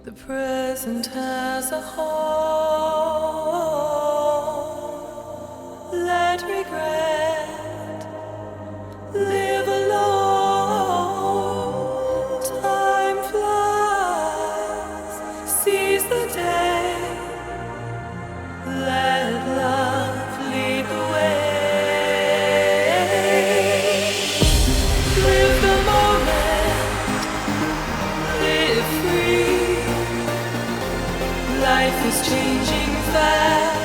The present as a whole. Let regret live alone. Time flies, seize the day. Let love lead the way. Live the moment, live free. Life is changing fast.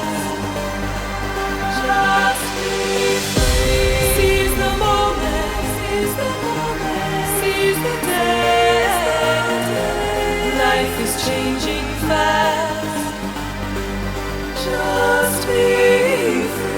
Just be free. Seize the moment, seize the moment, seize the day. Life is changing fast. Just be free.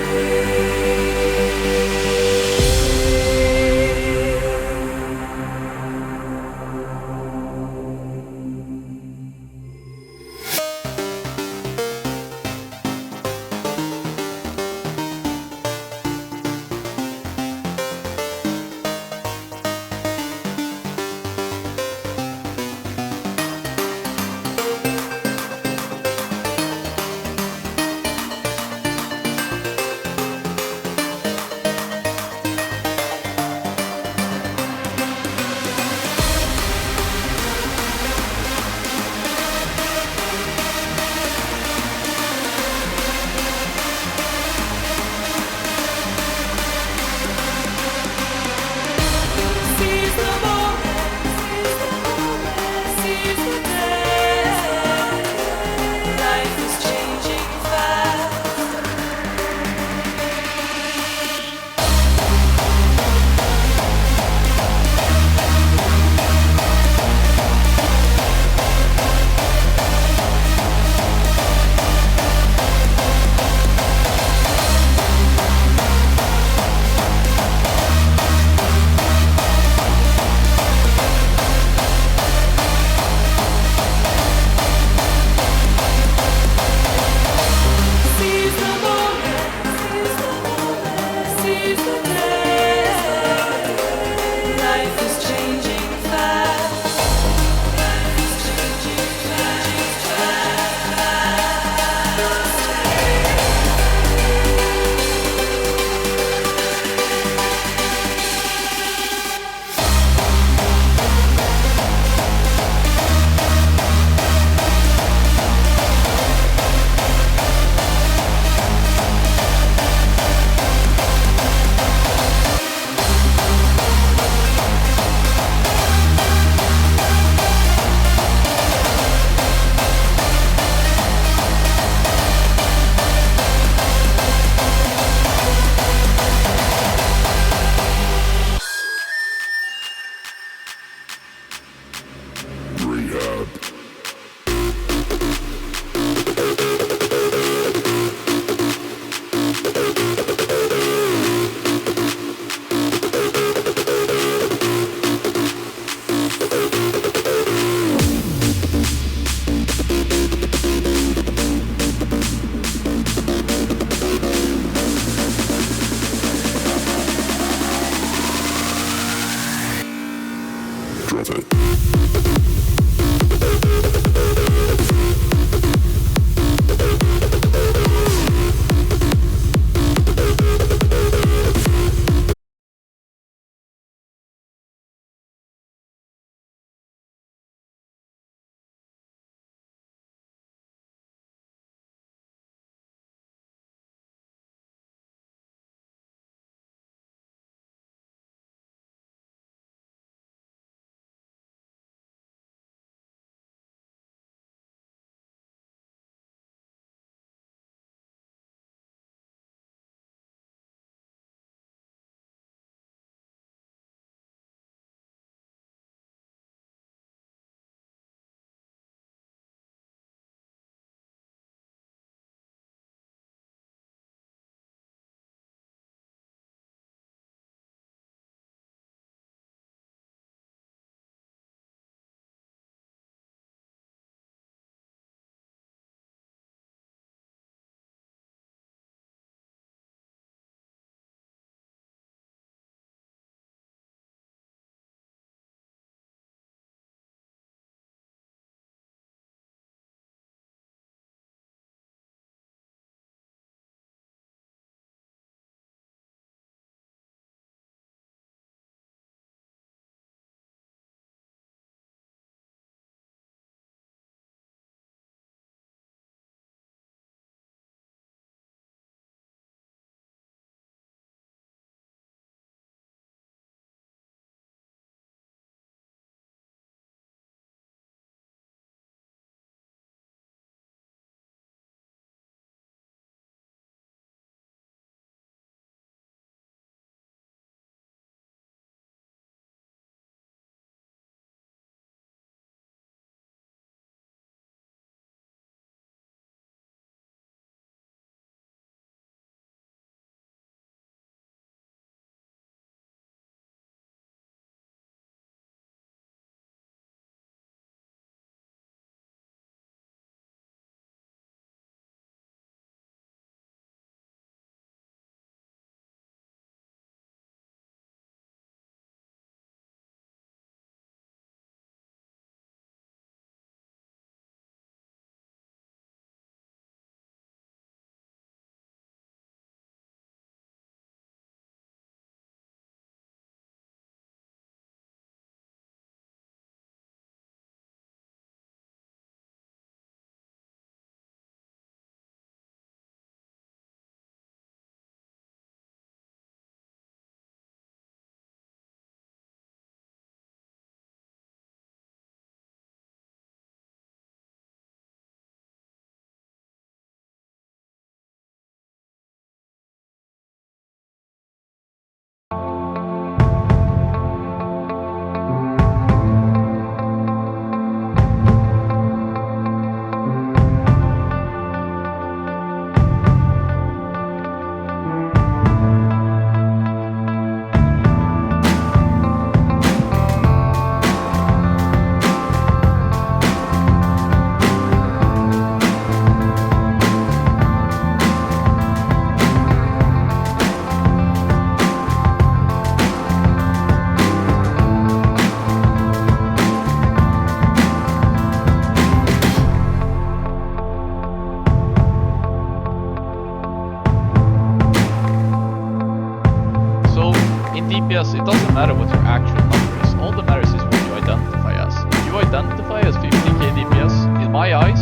in DPS, it doesn't matter what your actual number is. All that matters is what you identify as. If you identify as 15k DPS, in my eyes,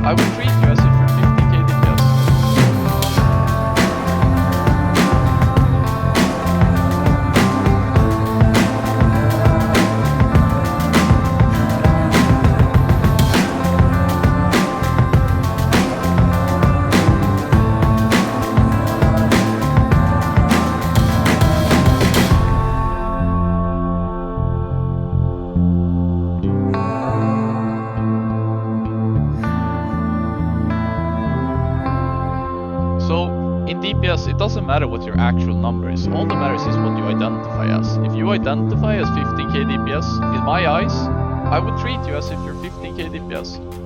I would treat you as if you're 15k DPS. In DPS, it doesn't matter what your actual number is. All that matters is what you identify as. If you identify as 15k DPS, in my eyes, I would treat you as if you're 15k DPS.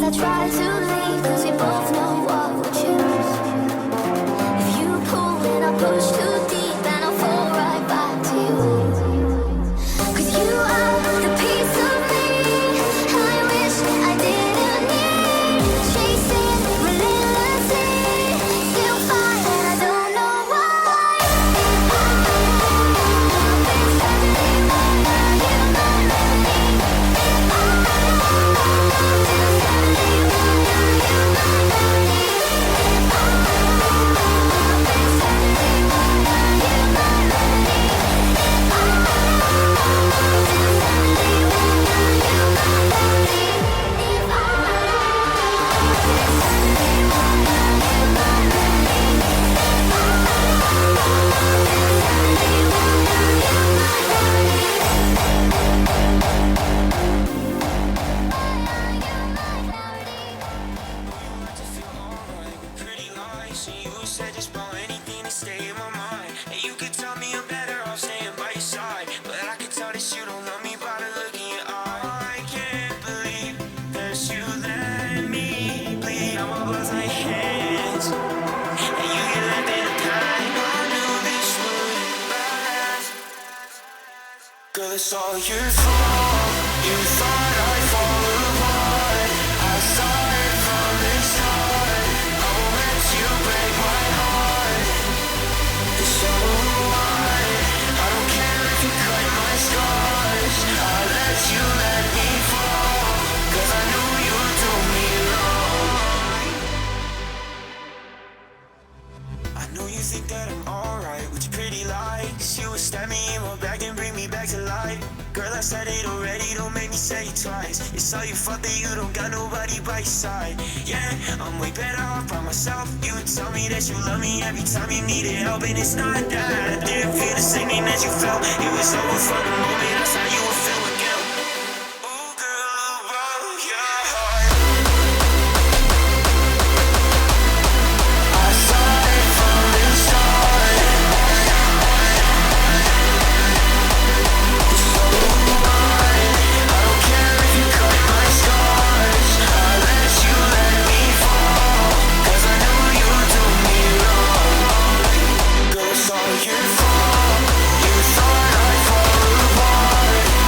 I try to leave, cause we both know what we'll choose. If you pull and I push too deep, and I'll fall right back to you. Cause you are the piece of me I wish I didn't need. Chasing relentlessly, still fight and I don't know why. Girl, it's all your fault. You thought I'd fall apart. I saw it from the start. I won't let you break my heart. It's so wide. I don't care if you cut my scars. I'll let you let me fall, cause I knew you'd do me wrong. I know you think that I'm alright with your pretty lies. You would stab me in my back and bring me back to life. Girl, I said it already, don't make me say it twice. It's all your fault that you don't got nobody by your side. Yeah, I'm way better off by myself. You would tell me that you love me every time you needed help, and it's not that I didn't feel the same thing that you felt. It was over from the moment I saw you would feel again. Oh girl, who broke your heart? I saw it from the start. Your fault. You thought I'd fall apart.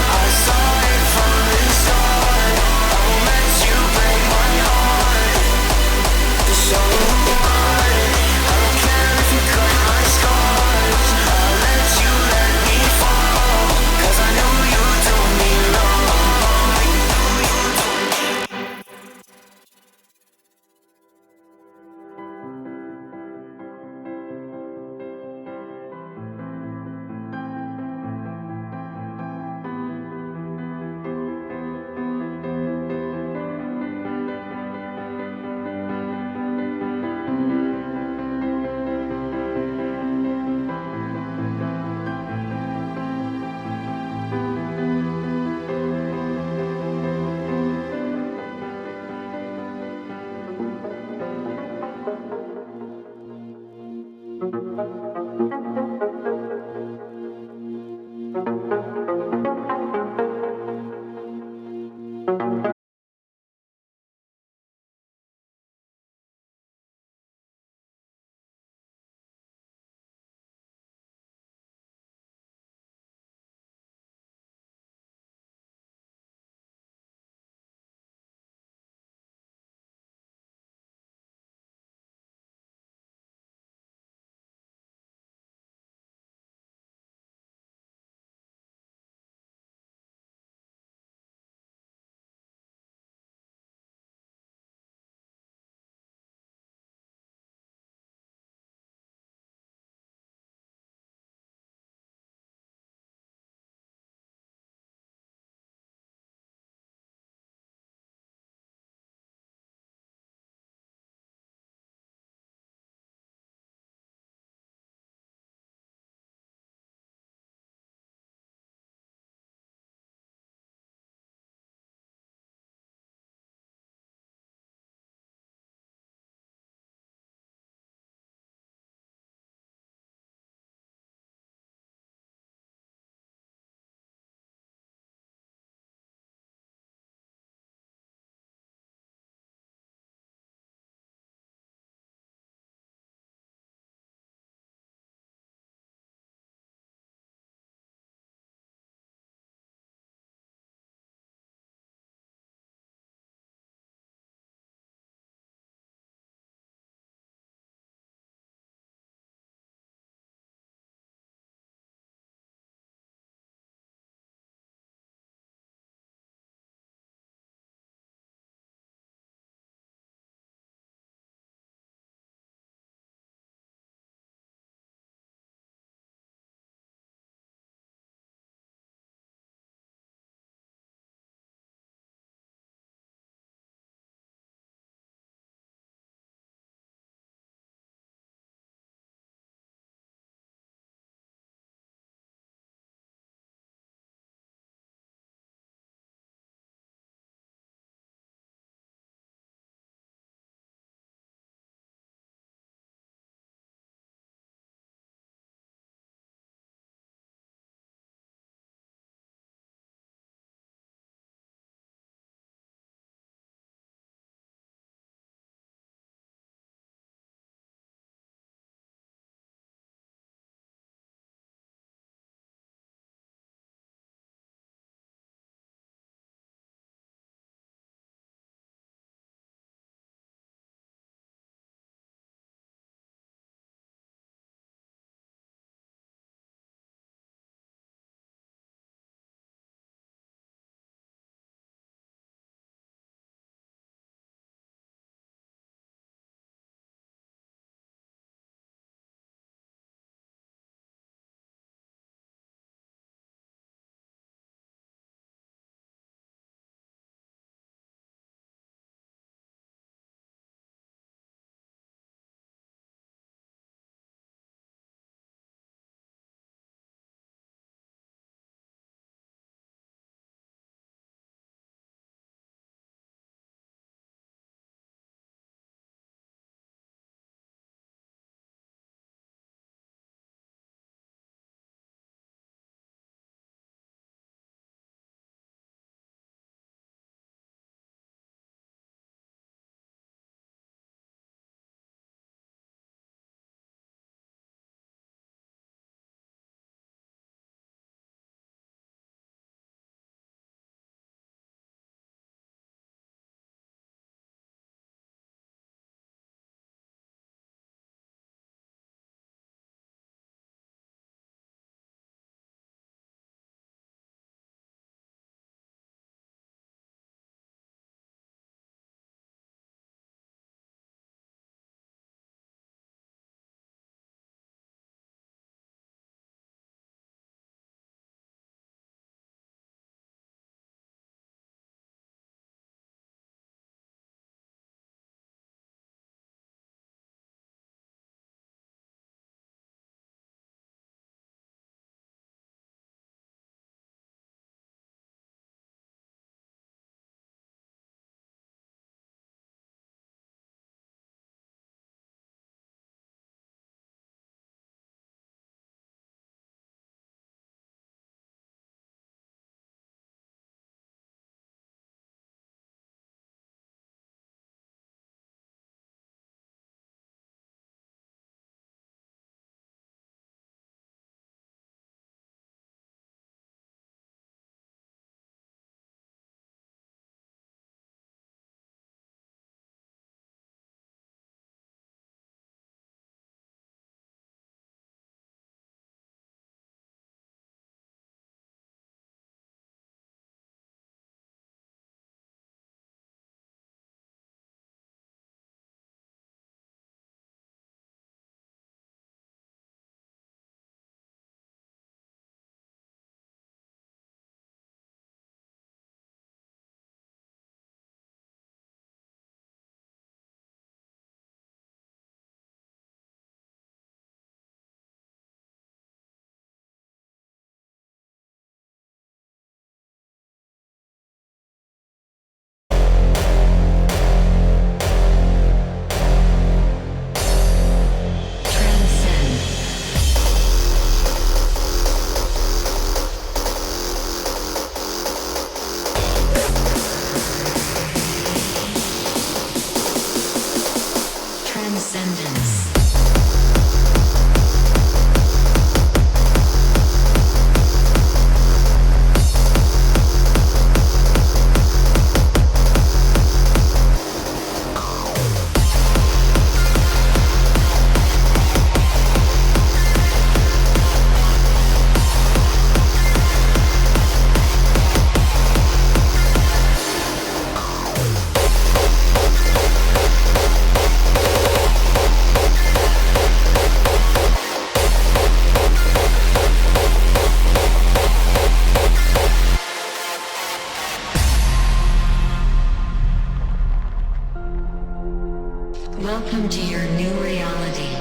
Welcome to your new reality.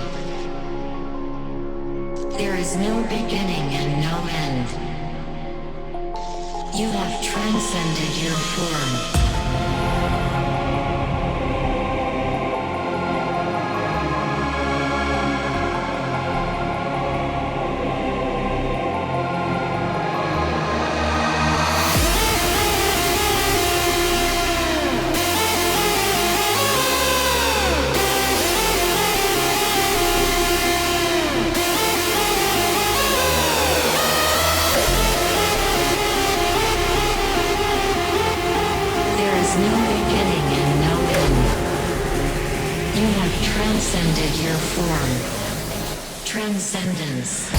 There is no beginning and no end. You have transcended your form. Transcended your form. Transcendence.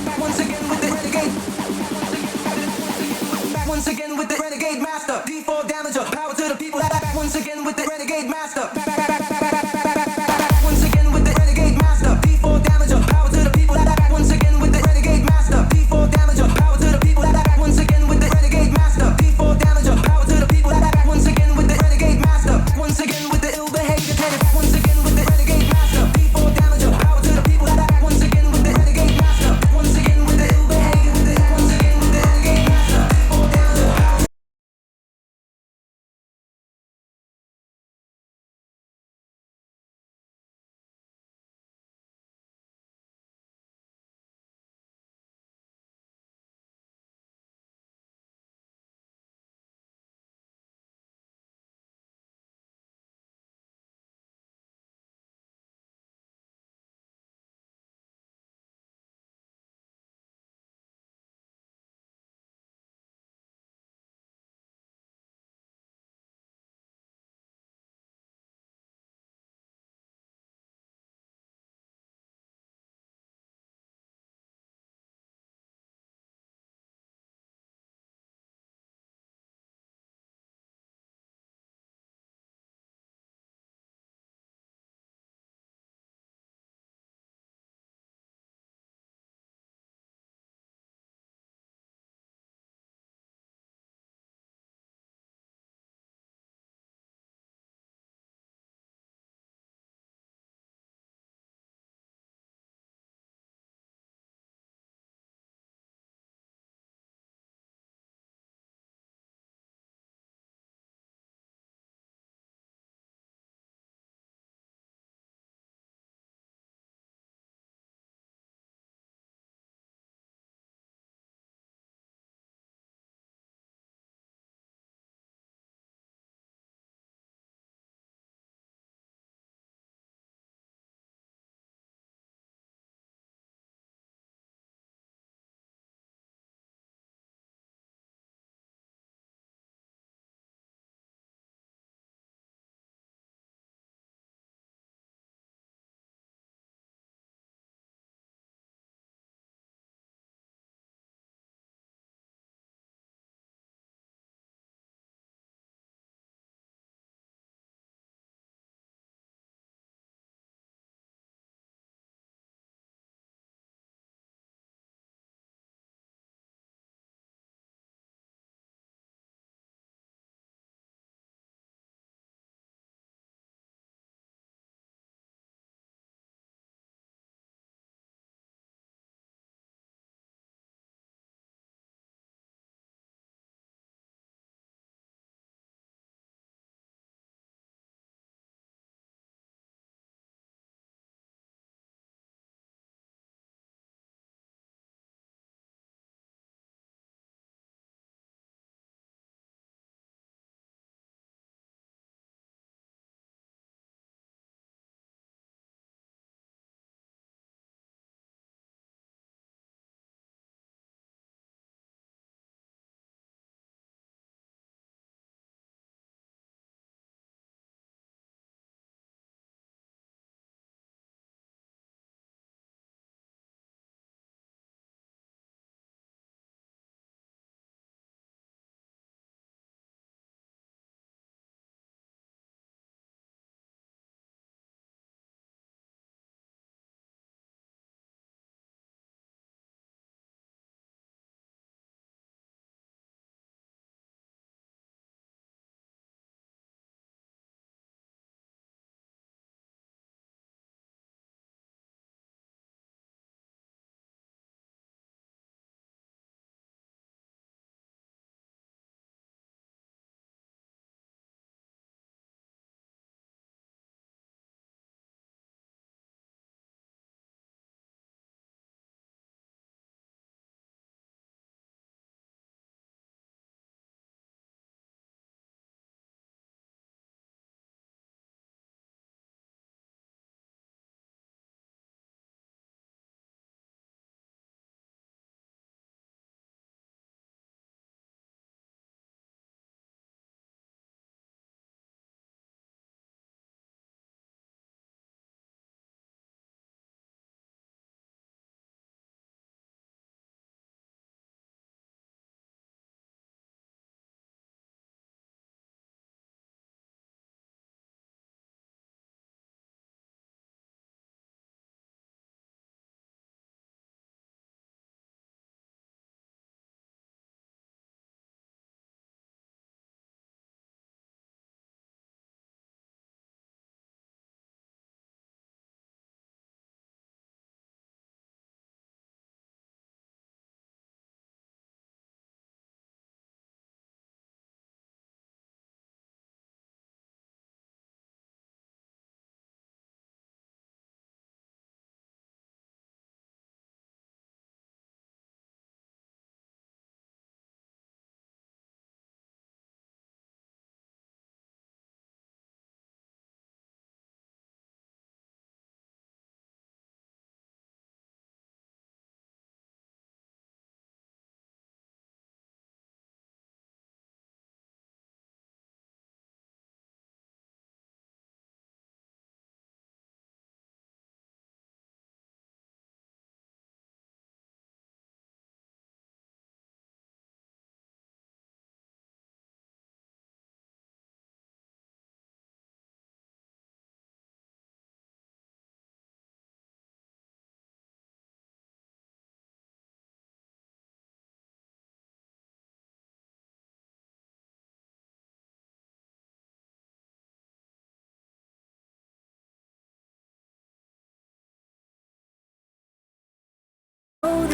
Back once again with the renegade. Back once again with the renegade master. D4 damager. Power to the people. Back once again with the renegade master. Back once again with the renegade master. D4 damager. Power to the people. Back once again with the renegade master. D4 damager. Power to the people. Back once again with the renegade master. D4 damager. Power to the people. Back once again with the renegade master. Once again with the ill behavior. Back once again with the renegade master. D4 damager. Power to the people. Back once again with the renegade master. Once again with the ill behavior. Once again with the renegade master. D4 damager.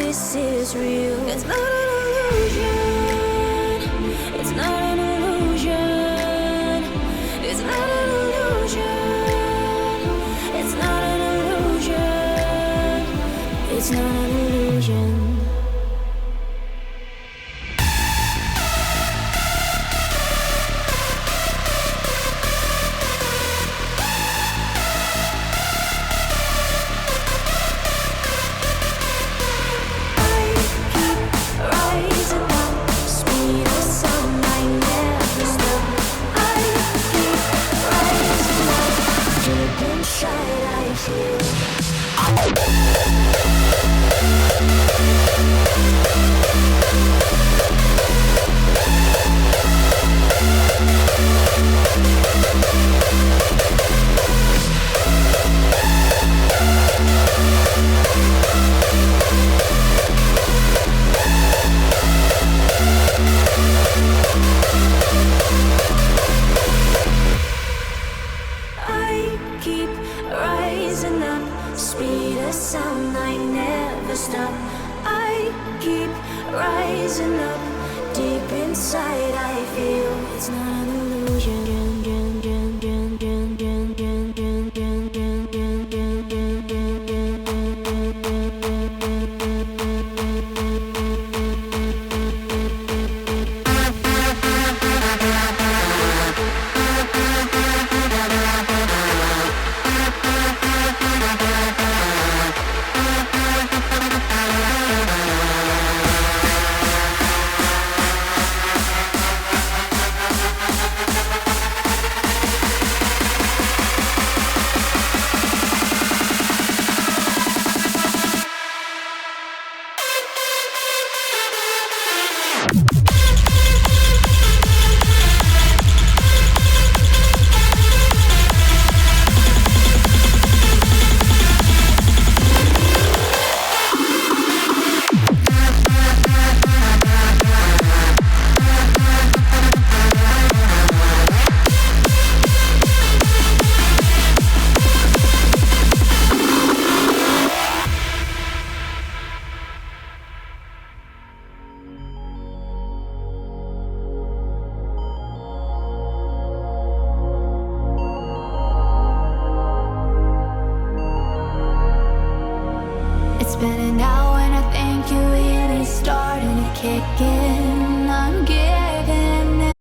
this is real. It's not an illusion. It's not an illusion. It's not an illusion. It's not an illusion. It's not an illusion. It's been an hour and I think you're really starting to kick in. I'm giving it.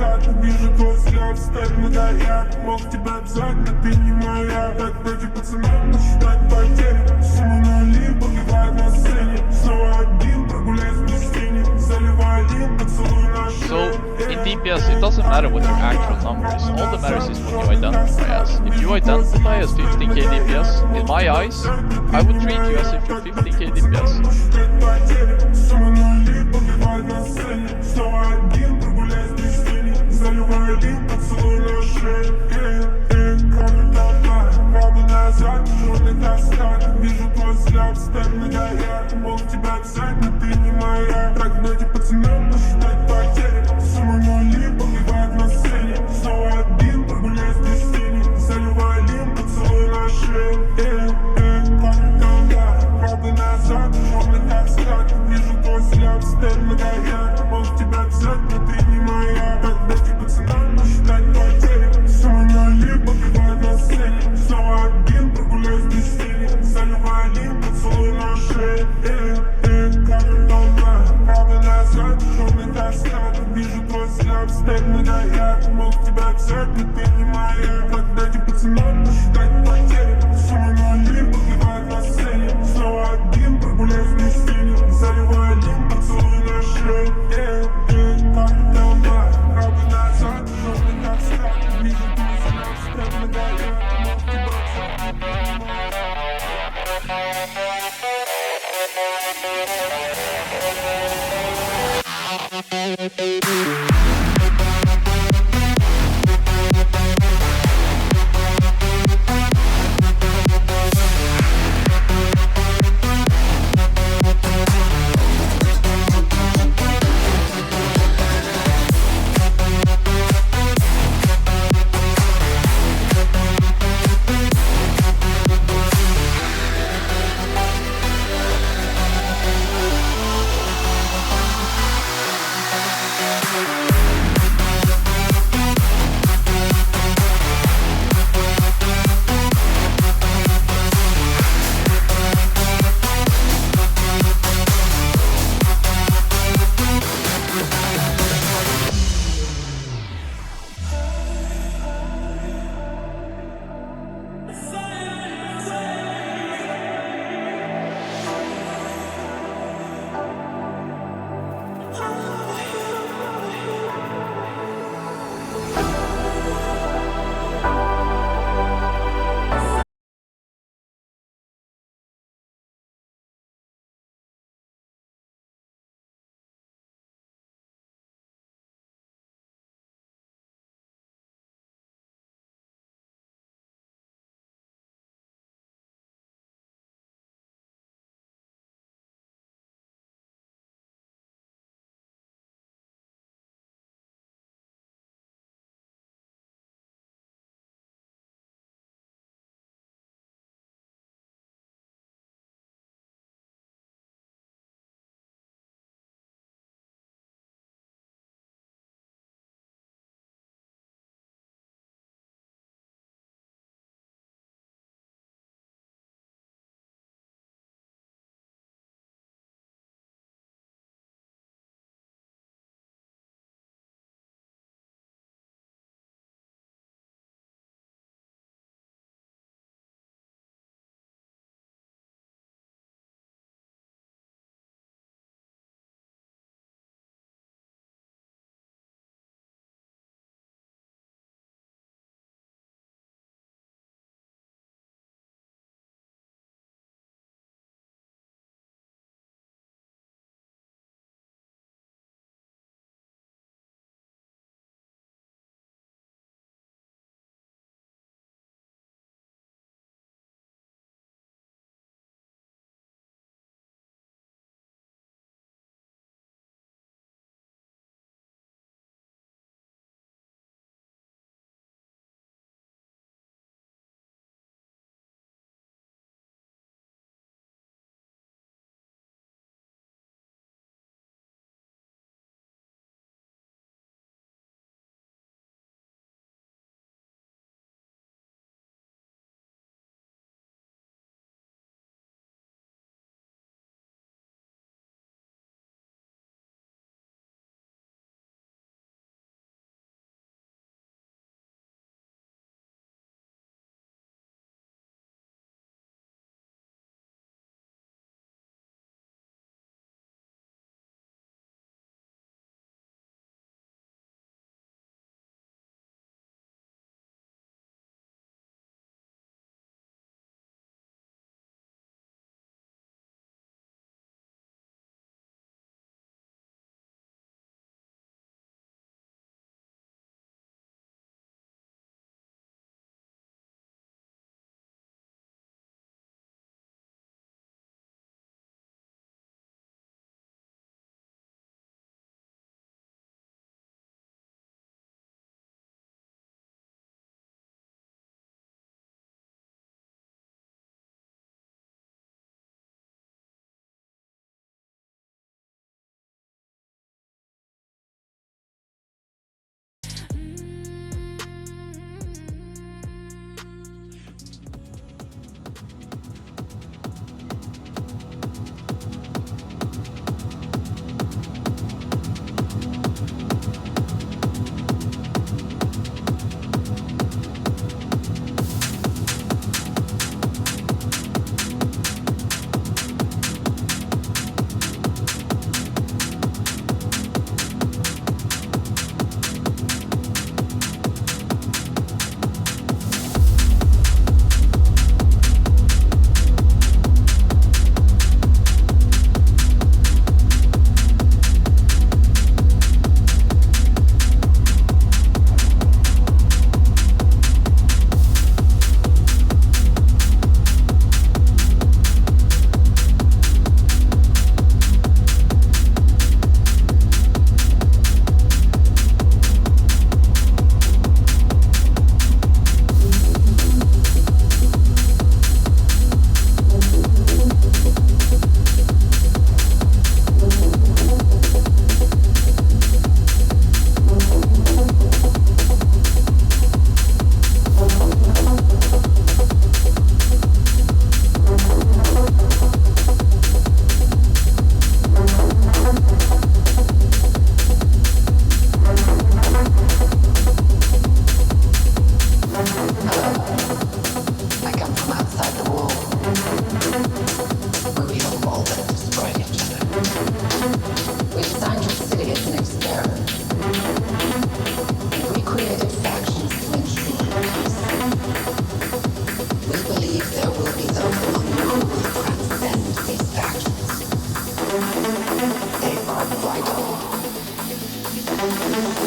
скат. Вижу твой взгляд, сталь маяк. Мог тебя взять, но ты не моя. Так вроде пацанам посчитать потери. Сумму нули погибает на сцене. Снова один, прогуляюсь без тени. Заливай один, поцелуй на шею. So, in DPS, it doesn't matter what your actual number is, all that matters is what you identify as. If you identify as 15k DPS, in my eyes, I would treat you as if you're 15k DPS. Вижу твой взгляд, сталь маяк. Мог тебя взять, но ты не моя. Так вроде пацанам посчитать потери. Сумму нули погибает на сцене. Снова один, прогуляюсь без тени. Заливай лим, поцелуй на шею. Правда назад, черный как скат. Вижу твой взгляд, сталь маяк. Мог тебя взять, но ты не моя. Так вроде пацанам посчитать потери. Сумму нули погибает на сцене. Снова один, прогуляюсь без тени. Заливай лим, поцелуй на шею. Правда назад, черный как скат. Вижу твой взгляд, сталь маяк. Мог тебя взять, но ты не моя. Так дайте пацанам посчитать потери. Сумму нули погибает на сцене. Снова один, прогуляюсь без тени. Заливай лим, поцелуй на шею. Правда назад, черный как скат. Вижу твой взгляд, сталь маяк. Мог тебя взять, но ты не Thank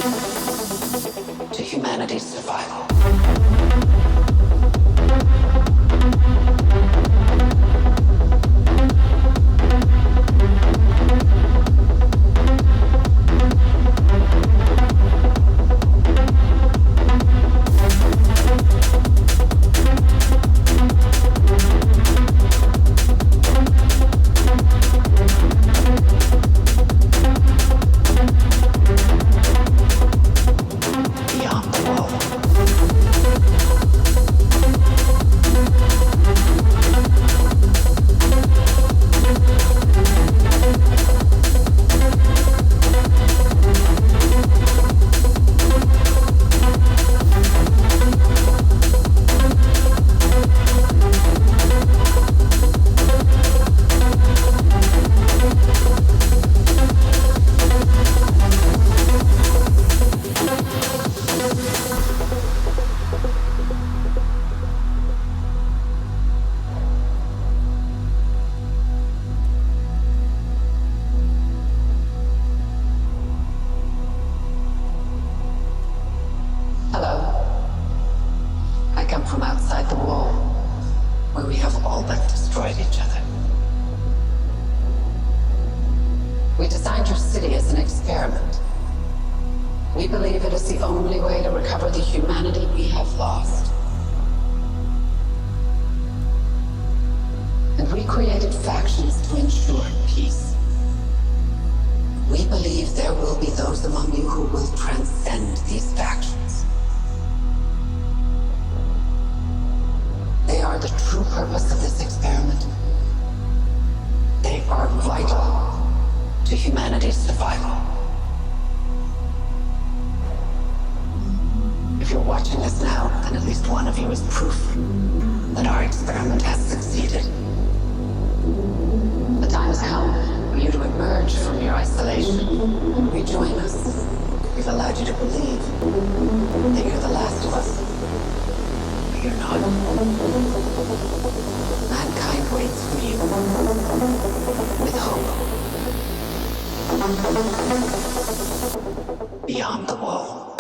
to humanity's survival. Beyond the wall. Hello. I come from outside the wall, where we have all but destroyed each other. We designed your city as an experiment. We believe it is the only way to recover the humanity we have lost. And we created factions to ensure peace. We believe there will be those among you who will transcend these factions. They are the true purpose of this experiment. They are vital to humanity's survival. If you're watching this now, then at least one of you is proof that our experiment has succeeded. The time has come for you to emerge from your isolation. Rejoin us. We've allowed you to believe that you're the last of us. But you're not. Mankind waits for you with hope. Beyond the wall.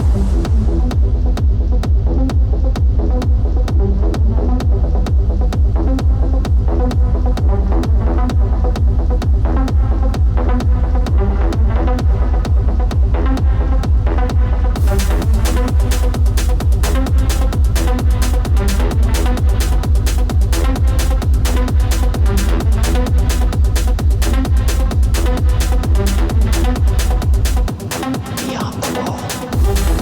Beyond the wall.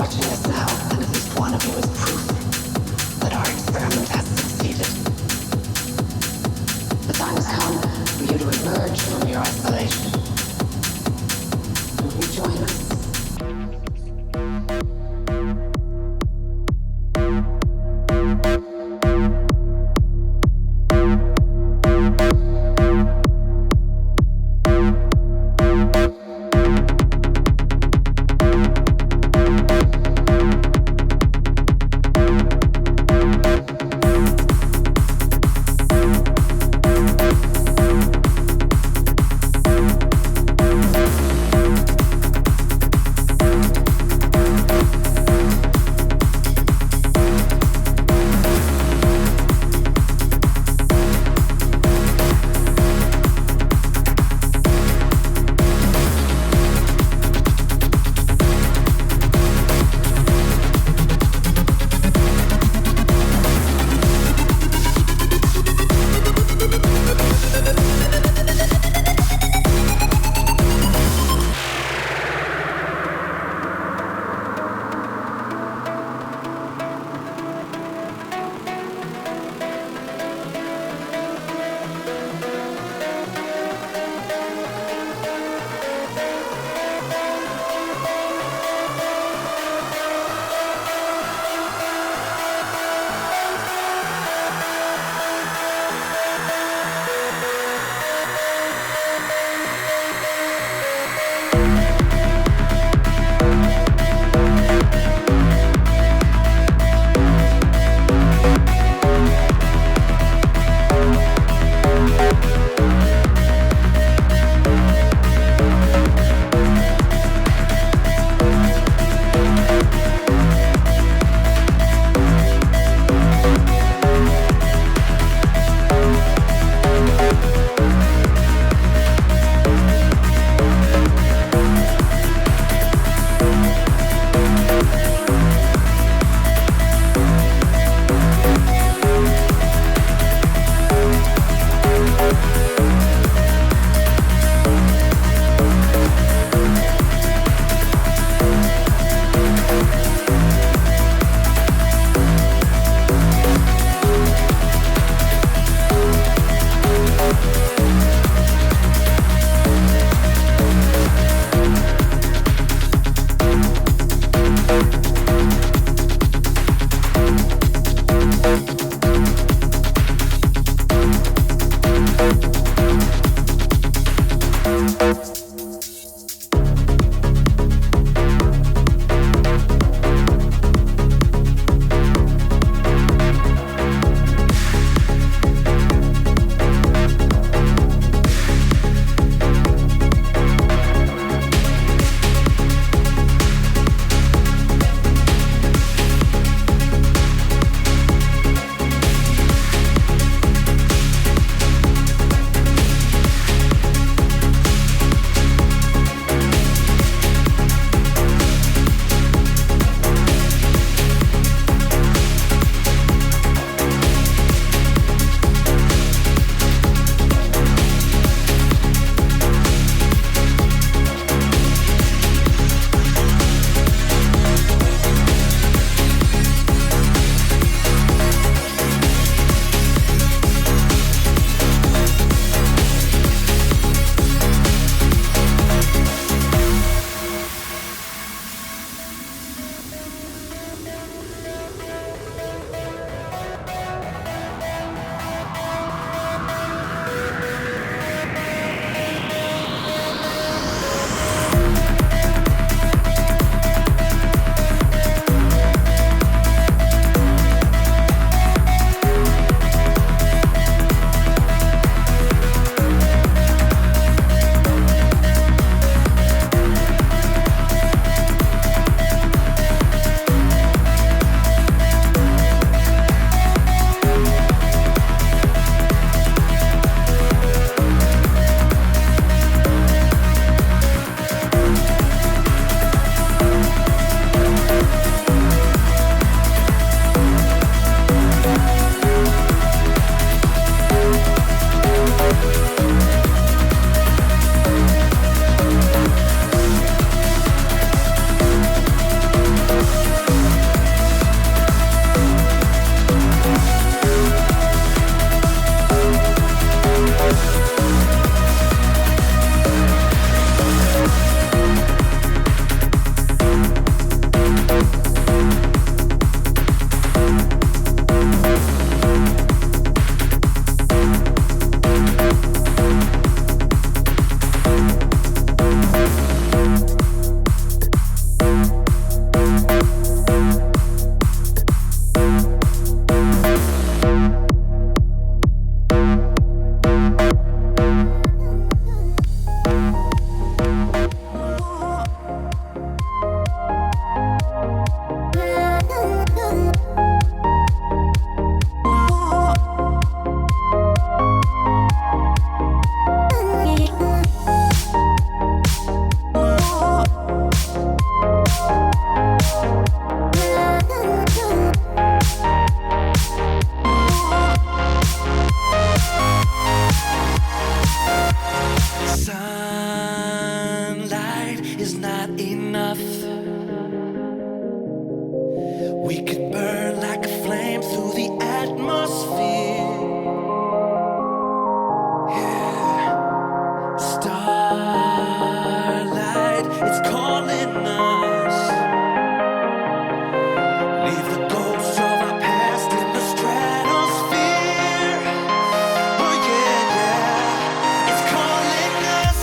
watching us now, and at least one of you is proof that our experiment has succeeded. The time has come for you to emerge from your isolation and rejoin us. We could burn like a flame through the atmosphere. Yeah. Starlight, it's calling us. Leave the ghosts of our past in the stratosphere. Oh yeah, yeah, it's calling us.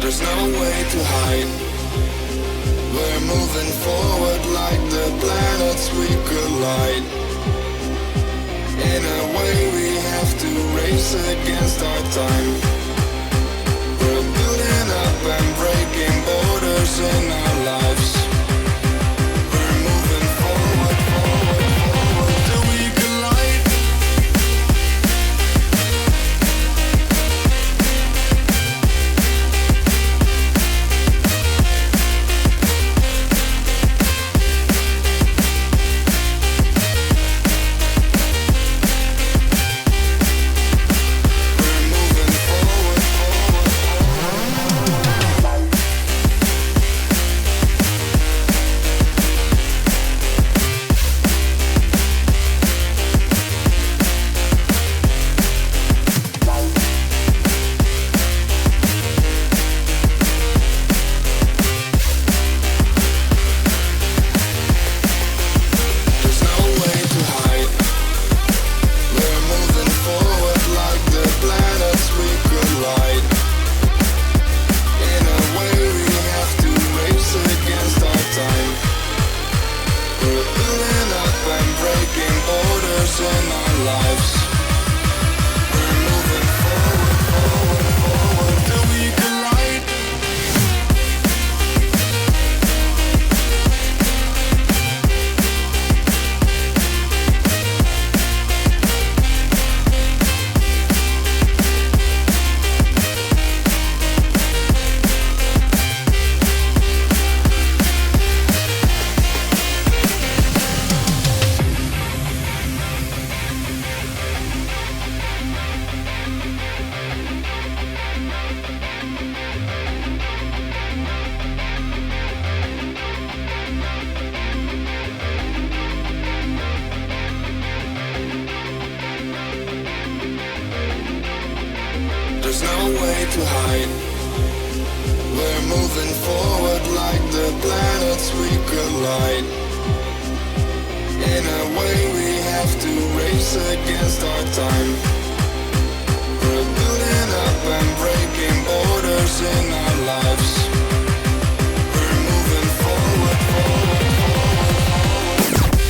There's no way to hide. We're moving forward like the planets we collide. In a way we have to race against our time. We're building up and breaking borders in our lives. We're moving forward, forward, forward till we collide. collide. In a way we have to race against our time. We're building up and breaking borders in our lives. We're moving forward, forward, forward, forward.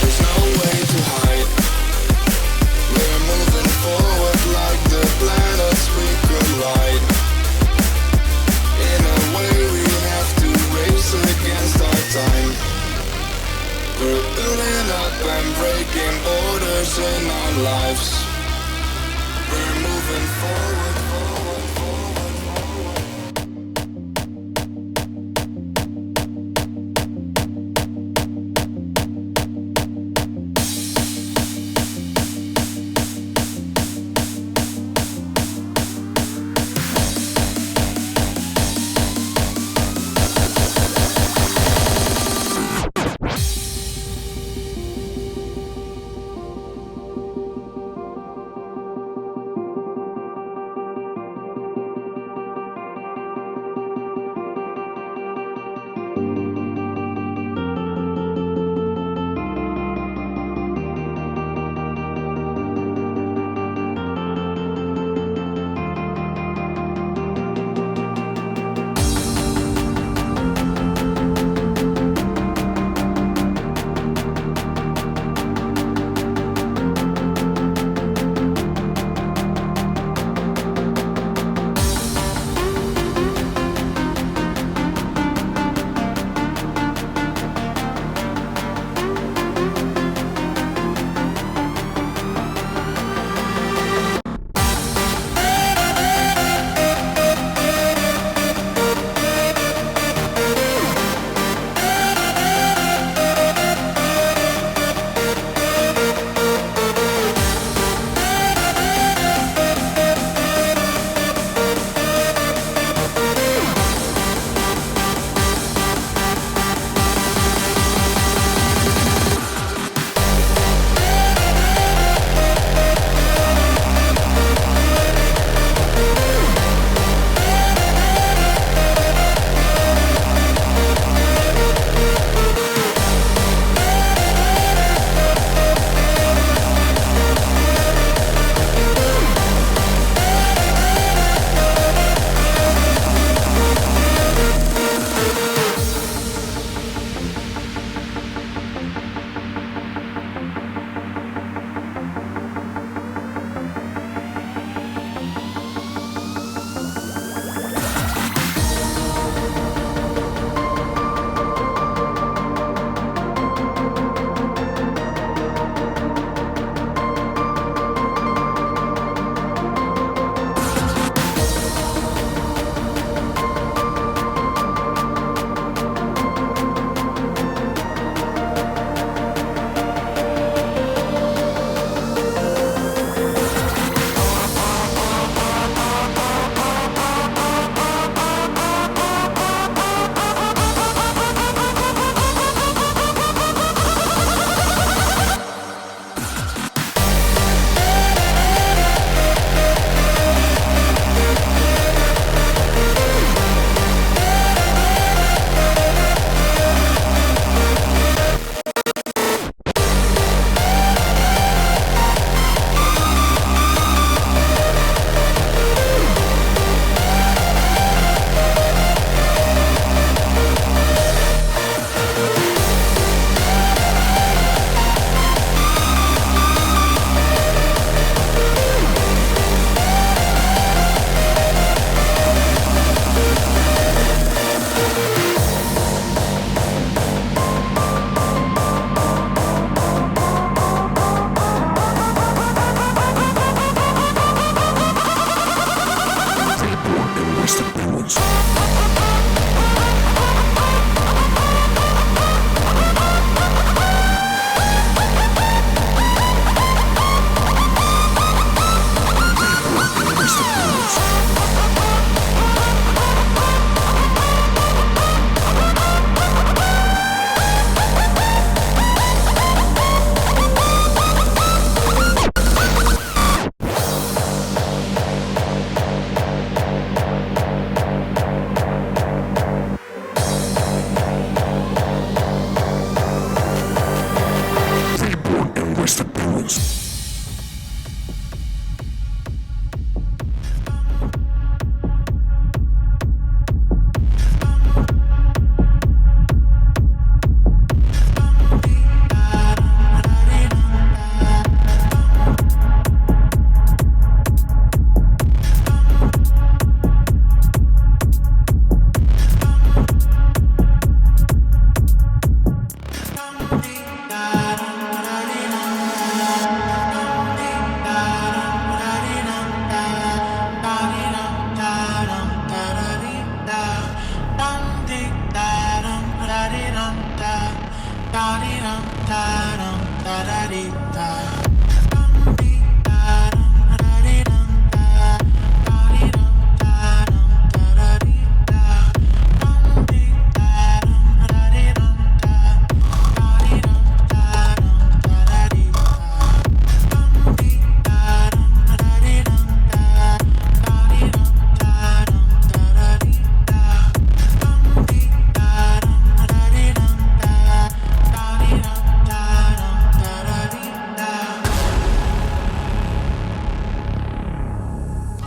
There's no way to hide. We're moving forward like the planets we collide. In a way we have to race against our time. We're building up and breaking borders in our lives. We're moving forward, forward, forward, forward.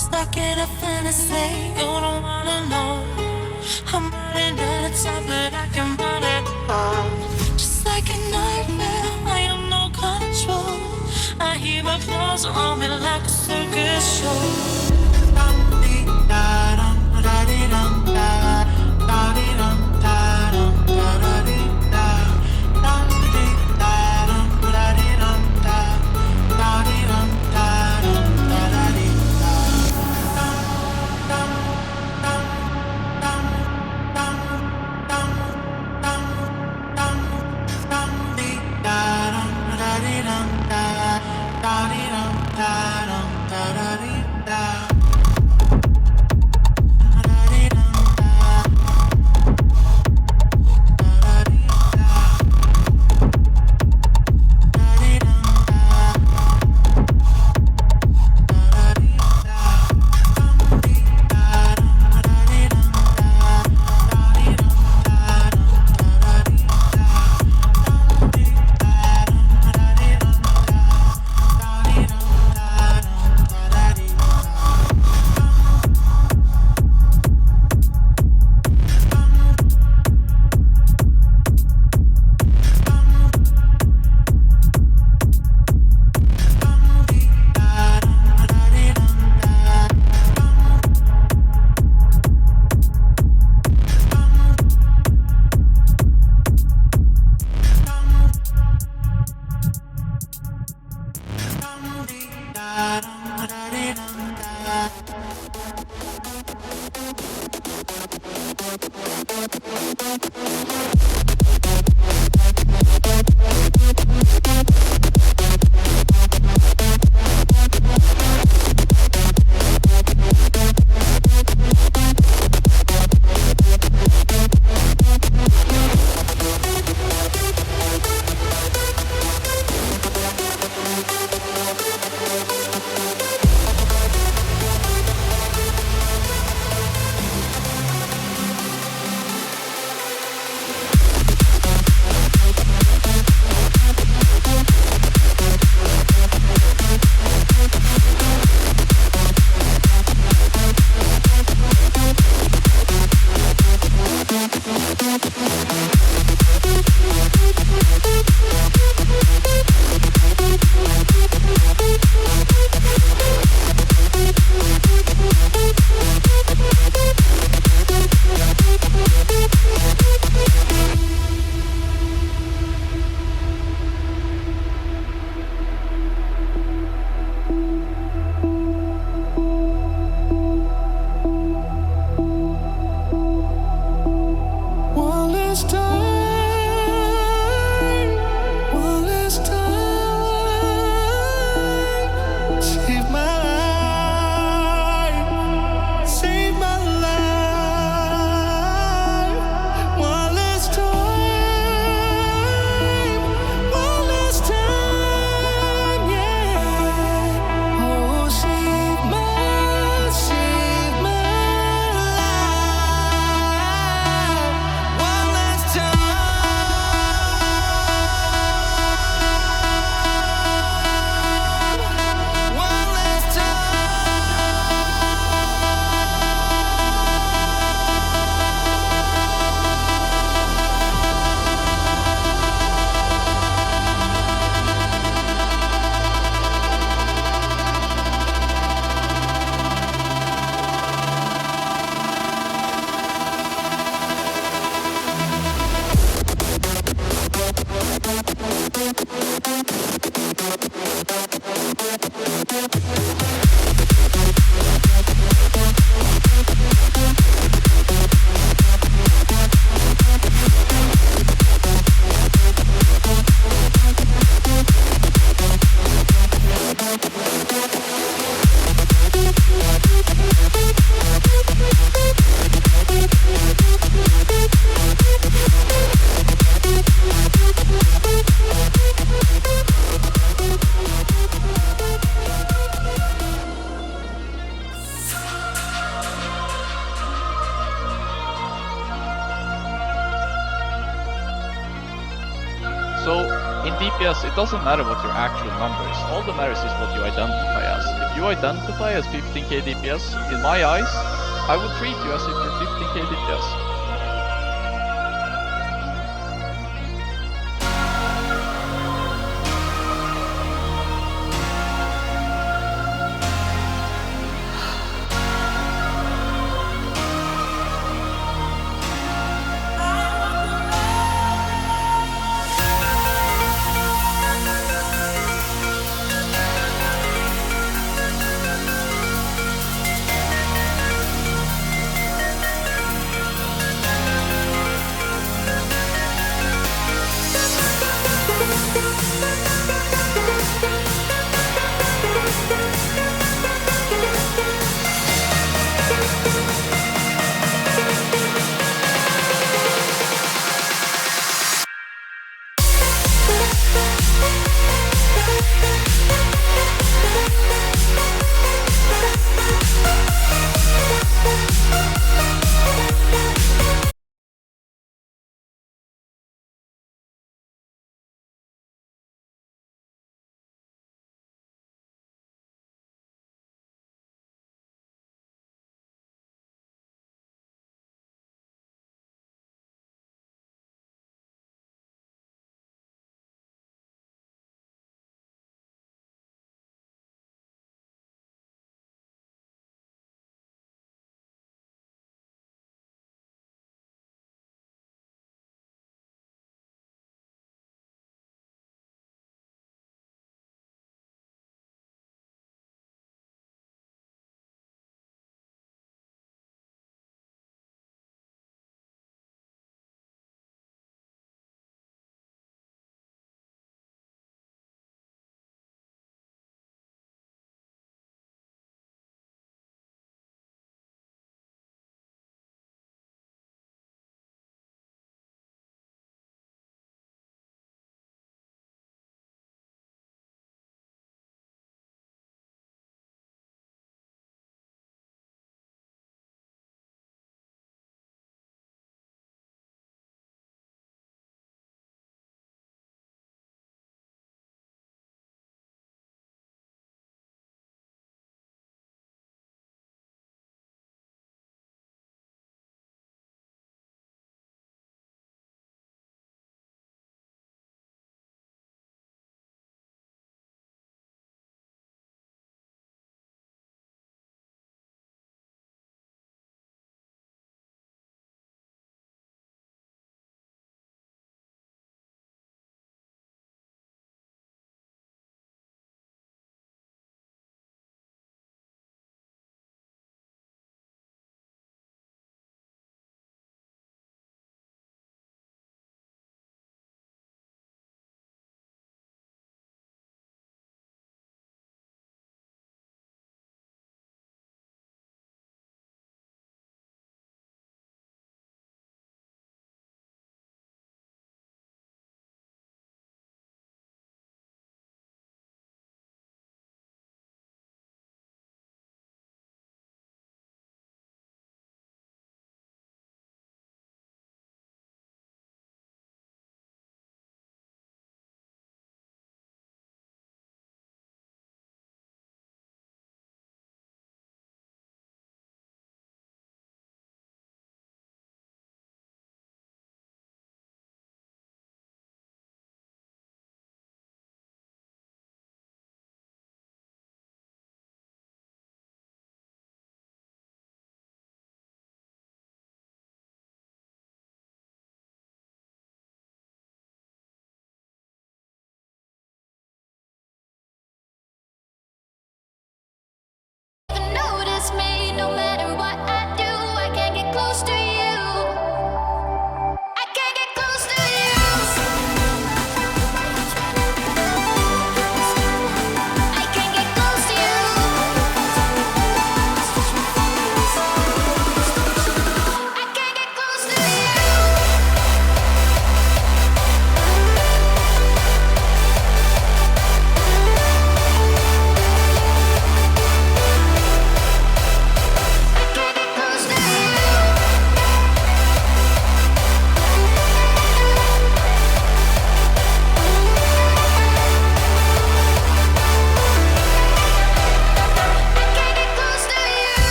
Stuck in a fantasy, you don't wanna know. I'm running out of time, but I can run it all. Just like a nightmare, I have no control. I hear applause on me like a circus show. Da So in DPS, it doesn't matter what your actual number is. All that matters is what you identify as. If you identify as 15k DPS, in my eyes, I would treat you as if you're 15k DPS.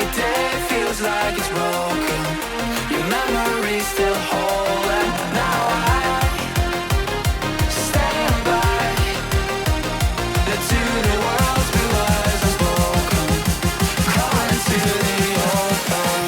every day feels like it's broken. Your memories still hold, and now I stand by the to the world's blue eyes unspoken, calling to the open.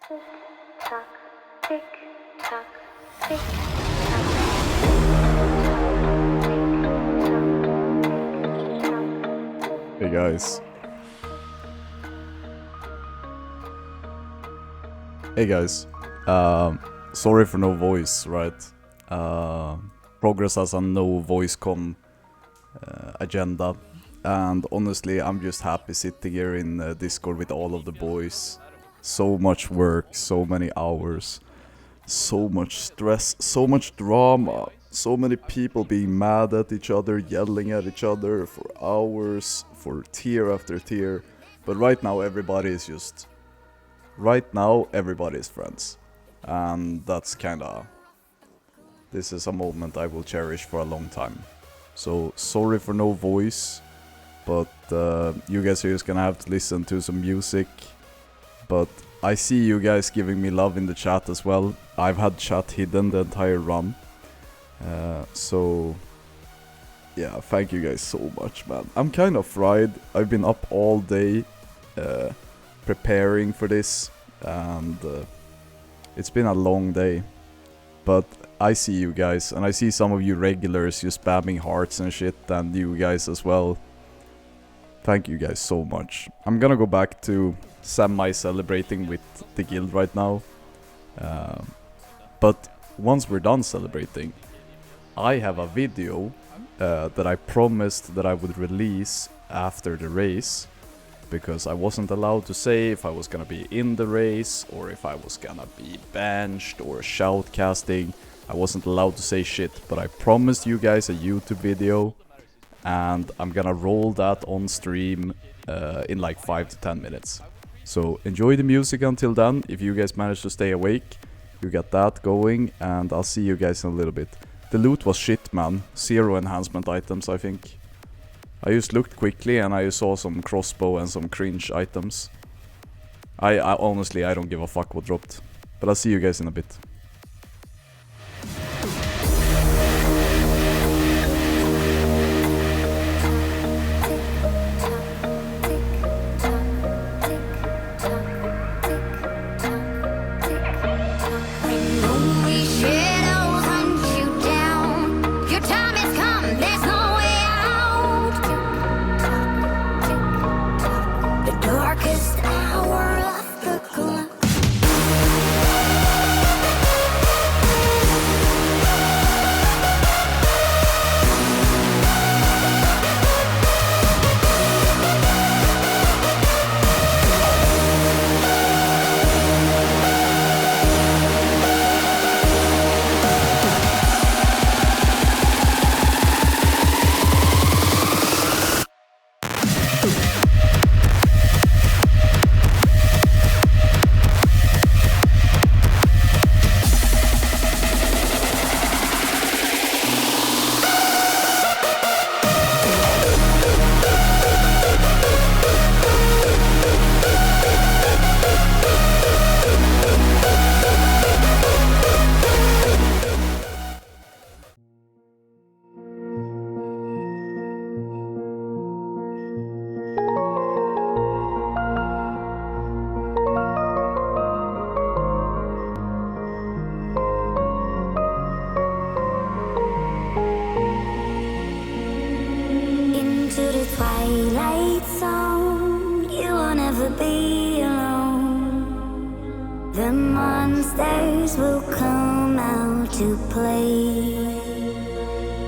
Hey guys. Hey guys. Sorry for no voice, right? Progress has a no voice com agenda. And honestly, I'm just happy sitting here in Discord with all of the boys. So much work, so many hours, so much stress, so much drama, so many people being mad at each other, yelling at each other for hours, for tier after tier. But right now everybody is just... Right now everybody is friends. And that's kinda... This is a moment I will cherish for a long time. So sorry for no voice. But you guys are just gonna have to listen to some music. But I see you guys giving me love in the chat as well. I've had chat hidden the entire run. So yeah, thank you guys so much, man. I'm kind of fried. I've been up all day preparing for this. And it's been a long day. But I see you guys. And I see some of you regulars just spamming hearts and shit. And you guys as well. Thank you guys so much. I'm gonna go back to semi-celebrating with the guild right now. But once we're done celebrating, I have a video that I promised that I would release after the race. Because I wasn't allowed to say if I was gonna be in the race or if I was gonna be benched or shoutcasting. I wasn't allowed to say shit, but I promised you guys a YouTube video. And I'm gonna roll that on stream in like 5 to 10 minutes. So enjoy the music until then. If you guys manage to stay awake, you get that going. And I'll see you guys in a little bit. The loot was shit, man. 0 enhancement items, I think. I just looked quickly and I saw some crossbow and some cringe items. I honestly, I don't give a fuck what dropped. But I'll see you guys in a bit. Twilight zone, you will never be alone. The monsters will come out to play.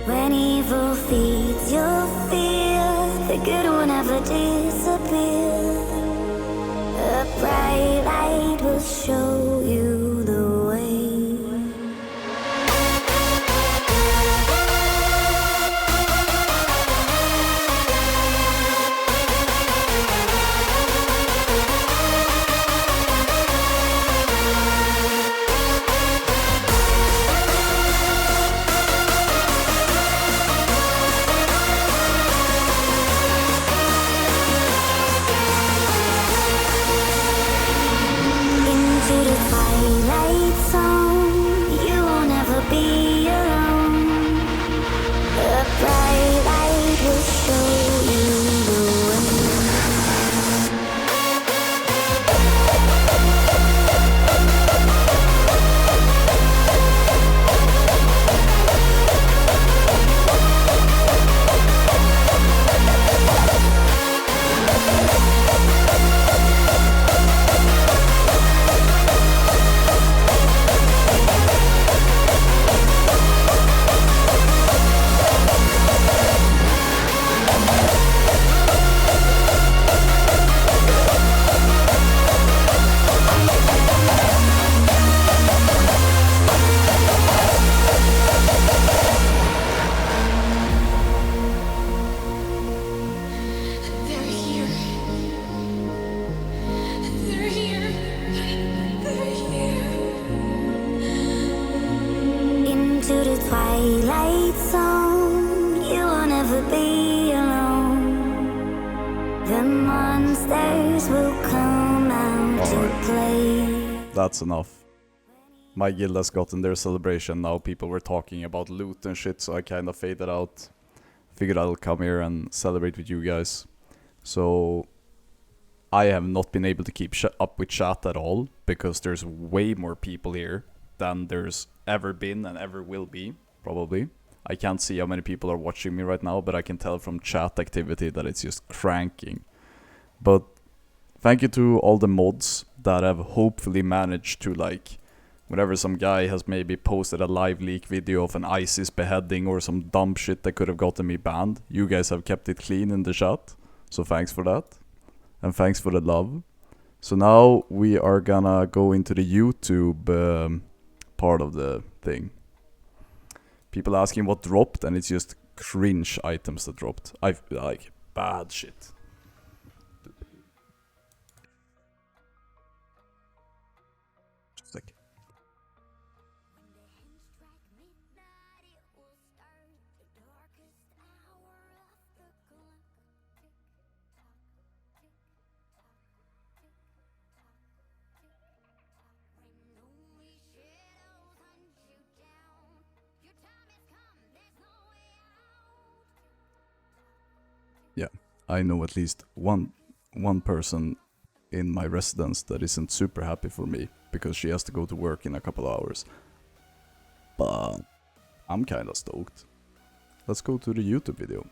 When evil feeds your fear, the good will never disappear. A bright light will show you the way. daylight's on, you will never be alone. The monsters will come out to play. That's enough. My guild has gotten their celebration. Now people were talking about loot and shit, so I kind of faded out. Figured I'll come here and celebrate with you guys. So I have not been able to keep up with chat at all, because there's way more people here than there's ever been and ever will be, probably. I can't see how many people are watching me right now, but I can tell from chat activity that it's just cranking. But thank you to all the mods that have hopefully managed to, like, whenever some guy has maybe posted a live leak video of an ISIS beheading or some dumb shit that could have gotten me banned, you guys have kept it clean in the chat. So thanks for that. And thanks for the love. So now we are gonna go into the YouTube part of the thing. People asking what dropped, and it's just cringe items that dropped. I like bad shit. Just like. Yeah, I know at least one person in my residence that isn't super happy for me because she has to go to work in a couple hours. But I'm kinda stoked. Let's go to the YouTube video.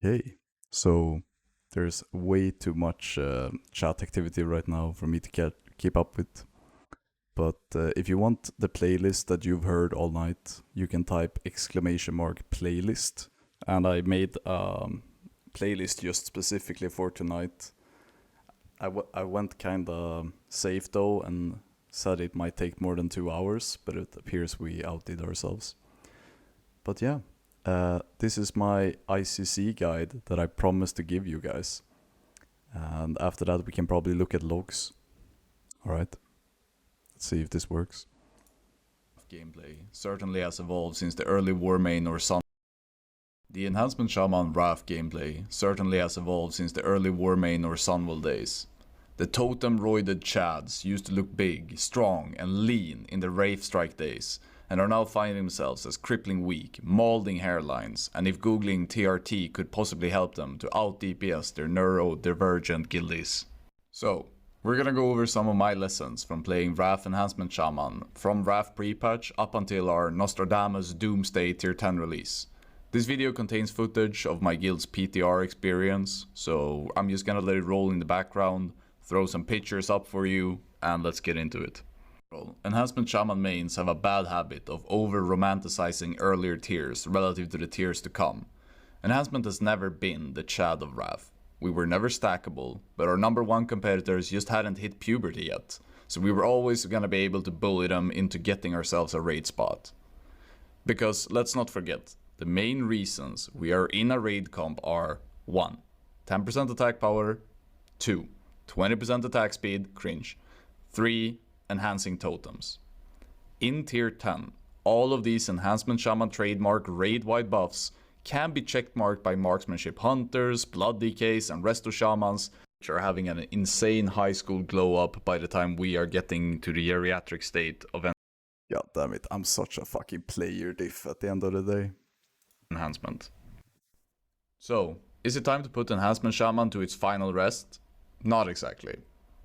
Okay, so there's way too much chat activity right now for me to keep up with. But if you want the playlist that you've heard all night, you can type !playlist. And I made a playlist just specifically for tonight. I went kinda safe though and said it might take more than 2 hours, but it appears we outdid ourselves. But yeah. This is my ICC guide that I promised to give you guys. And after that we can probably look at logs. Alright. Let's see if this works. Gameplay certainly has evolved since the early War main or Sun. The Enhancement Shaman Wrath gameplay certainly has evolved since the early War main or Sunwell days. The totem-roided chads used to look big, strong and lean in the Wraith Strike days, and are now finding themselves as crippling weak, maulding hairlines, and if googling TRT could possibly help them to out-DPS their neurodivergent guildies. So, we're gonna go over some of my lessons from playing Wrath Enhancement Shaman, from Wrath pre-patch up until our Nostradamus Doomsday Tier 10 release. This video contains footage of my guild's PTR experience, so I'm just gonna let it roll in the background, throw some pictures up for you, and let's get into it. Enhancement Shaman mains have a bad habit of over-romanticizing earlier tiers relative to the tiers to come. Enhancement has never been the Chad of Wrath. We were never stackable, but our number one competitors just hadn't hit puberty yet, so we were always gonna be able to bully them into getting ourselves a raid spot. Because let's not forget, the main reasons we are in a raid comp are 1. 10% attack power, 2. 20% attack speed, cringe, 3. Enhancing totems. In tier 10, all of these Enhancement Shaman trademark raid-wide buffs can be checkmarked by marksmanship hunters, blood DKs, and resto shamans, which are having an insane high school glow up by the time we are getting to the geriatric state of God damn it, I'm such a fucking player diff at the end of the day. Enhancement. So, is it time to put Enhancement Shaman to its final rest? Not exactly.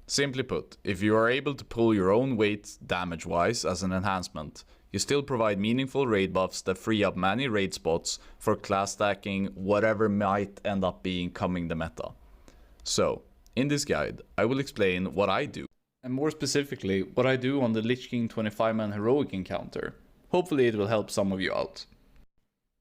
Simply put, if you are able to pull your own weight damage-wise as an enhancement, you still provide meaningful raid buffs that free up many raid spots for class stacking whatever might end up being coming the meta. So, in this guide, I will explain what I do, and more specifically, what I do on the Lich King 25-man heroic encounter. Hopefully it will help some of you out.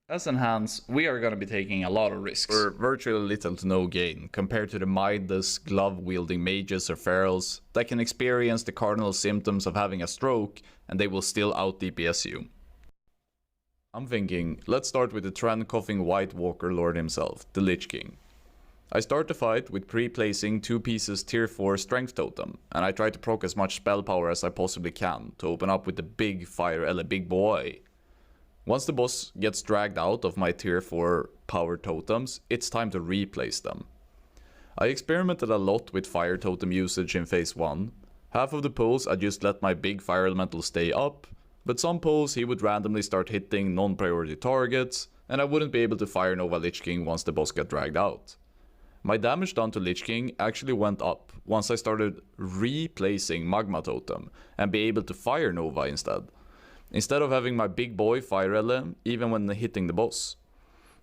As Enhance, we are going to be taking a lot of risks, for virtually little to no gain, compared to the mindless, glove-wielding mages or ferals that can experience the cardinal symptoms of having a stroke and they will still out-DPS you. I'm thinking, let's start with the trend-coughing White Walker Lord himself, the Lich King. I start the fight with pre-placing 2 pieces tier 4 strength totem, and I try to proc as much spell power as I possibly can to open up with the big fire ele big boy. Once the boss gets dragged out of my tier 4 power totems, it's time to replace them. I experimented a lot with fire totem usage in phase 1. Half of the pulls I just let my big fire elemental stay up, but some pulls he would randomly start hitting non-priority targets, and I wouldn't be able to fire Nova Lich King once the boss got dragged out. My damage done to Lich King actually went up once I started replacing Magma Totem and be able to fire Nova instead of having my big boy fire ele even when hitting the boss.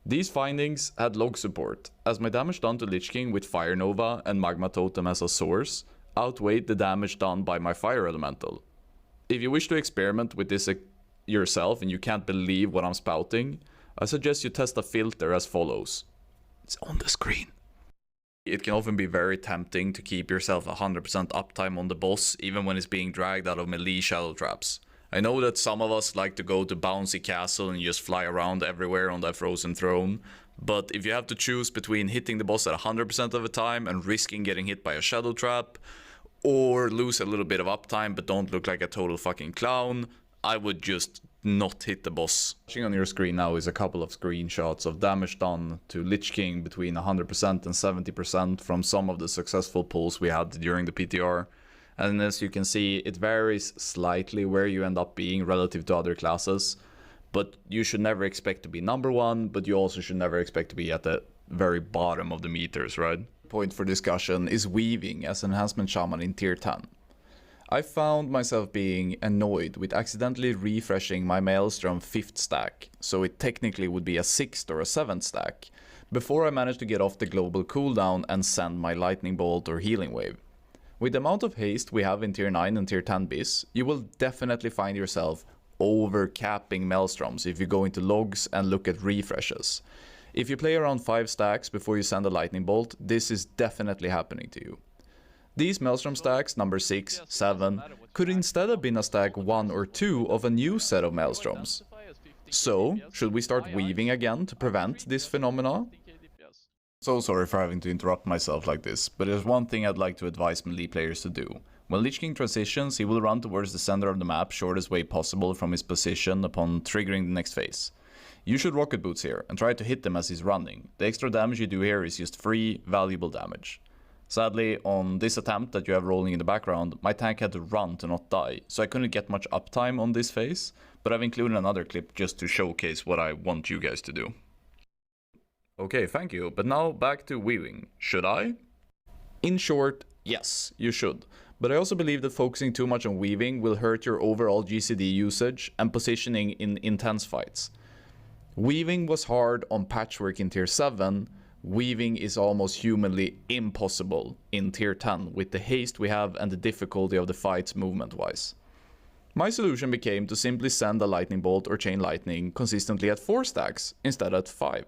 These findings had log support, as my damage done to Lich King with Fire Nova and Magma Totem as a source outweighed the damage done by my fire elemental. If you wish to experiment with this yourself and you can't believe what I'm spouting, I suggest you test a filter as follows. It's on the screen. It can often be very tempting to keep yourself 100% uptime on the boss even when it's being dragged out of melee shadow traps. I know that some of us like to go to Bouncy Castle and just fly around everywhere on that frozen throne, but if you have to choose between hitting the boss at 100% of the time and risking getting hit by a shadow trap, or lose a little bit of uptime but don't look like a total fucking clown, I would just not hit the boss. Watching on your screen now is a couple of screenshots of damage done to Lich King between 100% and 70% from some of the successful pulls we had during the PTR. And as you can see, it varies slightly where you end up being relative to other classes, but you should never expect to be number 1, but you also should never expect to be at the very bottom of the meters, right? Point for discussion is weaving as Enhancement Shaman in tier 10. I found myself being annoyed with accidentally refreshing my Maelstrom 5th stack, so it technically would be a 6th or a 7th stack, before I managed to get off the global cooldown and send my Lightning Bolt or Healing Wave. With the amount of haste we have in tier 9 and tier 10 bis, you will definitely find yourself over-capping Maelstroms if you go into logs and look at refreshes. If you play around 5 stacks before you send a Lightning Bolt, this is definitely happening to you. These Maelstrom stacks, number 6, 7, could instead have been a stack 1 or 2 of a new set of Maelstroms. So, should we start weaving again to prevent this phenomena? So sorry for having to interrupt myself like this, but there's one thing I'd like to advise melee players to do. When Lich King transitions, he will run towards the center of the map shortest way possible from his position upon triggering the next phase. You should rocket boots here and try to hit them as he's running. The extra damage you do here is just free, valuable damage. Sadly, on this attempt that you have rolling in the background, my tank had to run to not die, so I couldn't get much uptime on this phase, but I've included another clip just to showcase what I want you guys to do. Okay, thank you, but now back to weaving. Should I? In short, yes, you should. But I also believe that focusing too much on weaving will hurt your overall GCD usage and positioning in intense fights. Weaving was hard on Patchwork in tier 7, weaving is almost humanly impossible in tier 10 with the haste we have and the difficulty of the fights movement-wise. My solution became to simply send a lightning bolt or chain lightning consistently at 4 stacks instead at 5.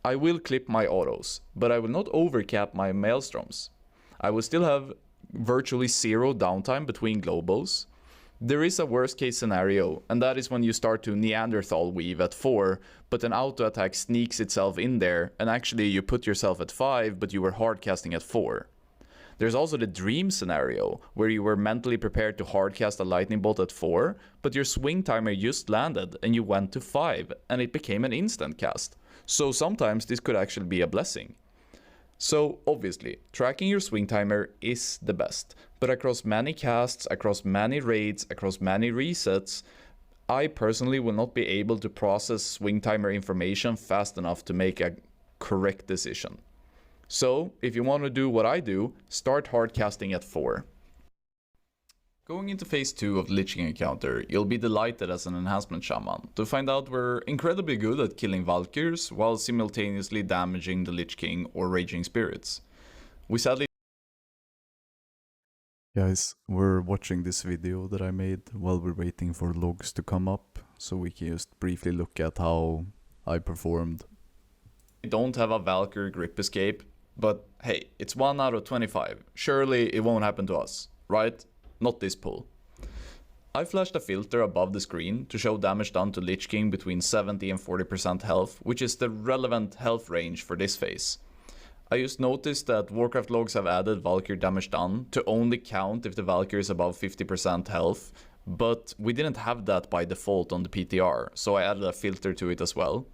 I will clip my autos, but I will not overcap my maelstroms. I will still have virtually 0 downtime between globals. There is a worst case scenario, and that is when you start to Neanderthal weave at 4, but an auto attack sneaks itself in there, and actually you put yourself at 5, but you were hardcasting at 4. There's also the dream scenario, where you were mentally prepared to hardcast a lightning bolt at 4, but your swing timer just landed and you went to 5, and it became an instant cast. So sometimes this could actually be a blessing. So obviously, tracking your swing timer is the best, but across many casts, across many raids, across many resets, I personally will not be able to process swing timer information fast enough to make a correct decision. So if you want to do what I do, start hard casting at 4. Going into phase 2 of the Lich King encounter, you'll be delighted as an Enhancement Shaman to find out we're incredibly good at killing Valkyrs while simultaneously damaging the Lich King or Raging Spirits. We sadly... Guys, we're watching this video that I made while we're waiting for logs to come up, so we can just briefly look at how I performed. We don't have a Valkyr grip escape, but hey, it's 1 out of 25. Surely it won't happen to us, right? Not this pull. I flashed a filter above the screen to show damage done to Lich King between 70 and 40% health, which is the relevant health range for this phase. I just noticed that Warcraft logs have added Valkyr damage done to only count if the Valkyr is above 50% health, but we didn't have that by default on the PTR, so I added a filter to it as well.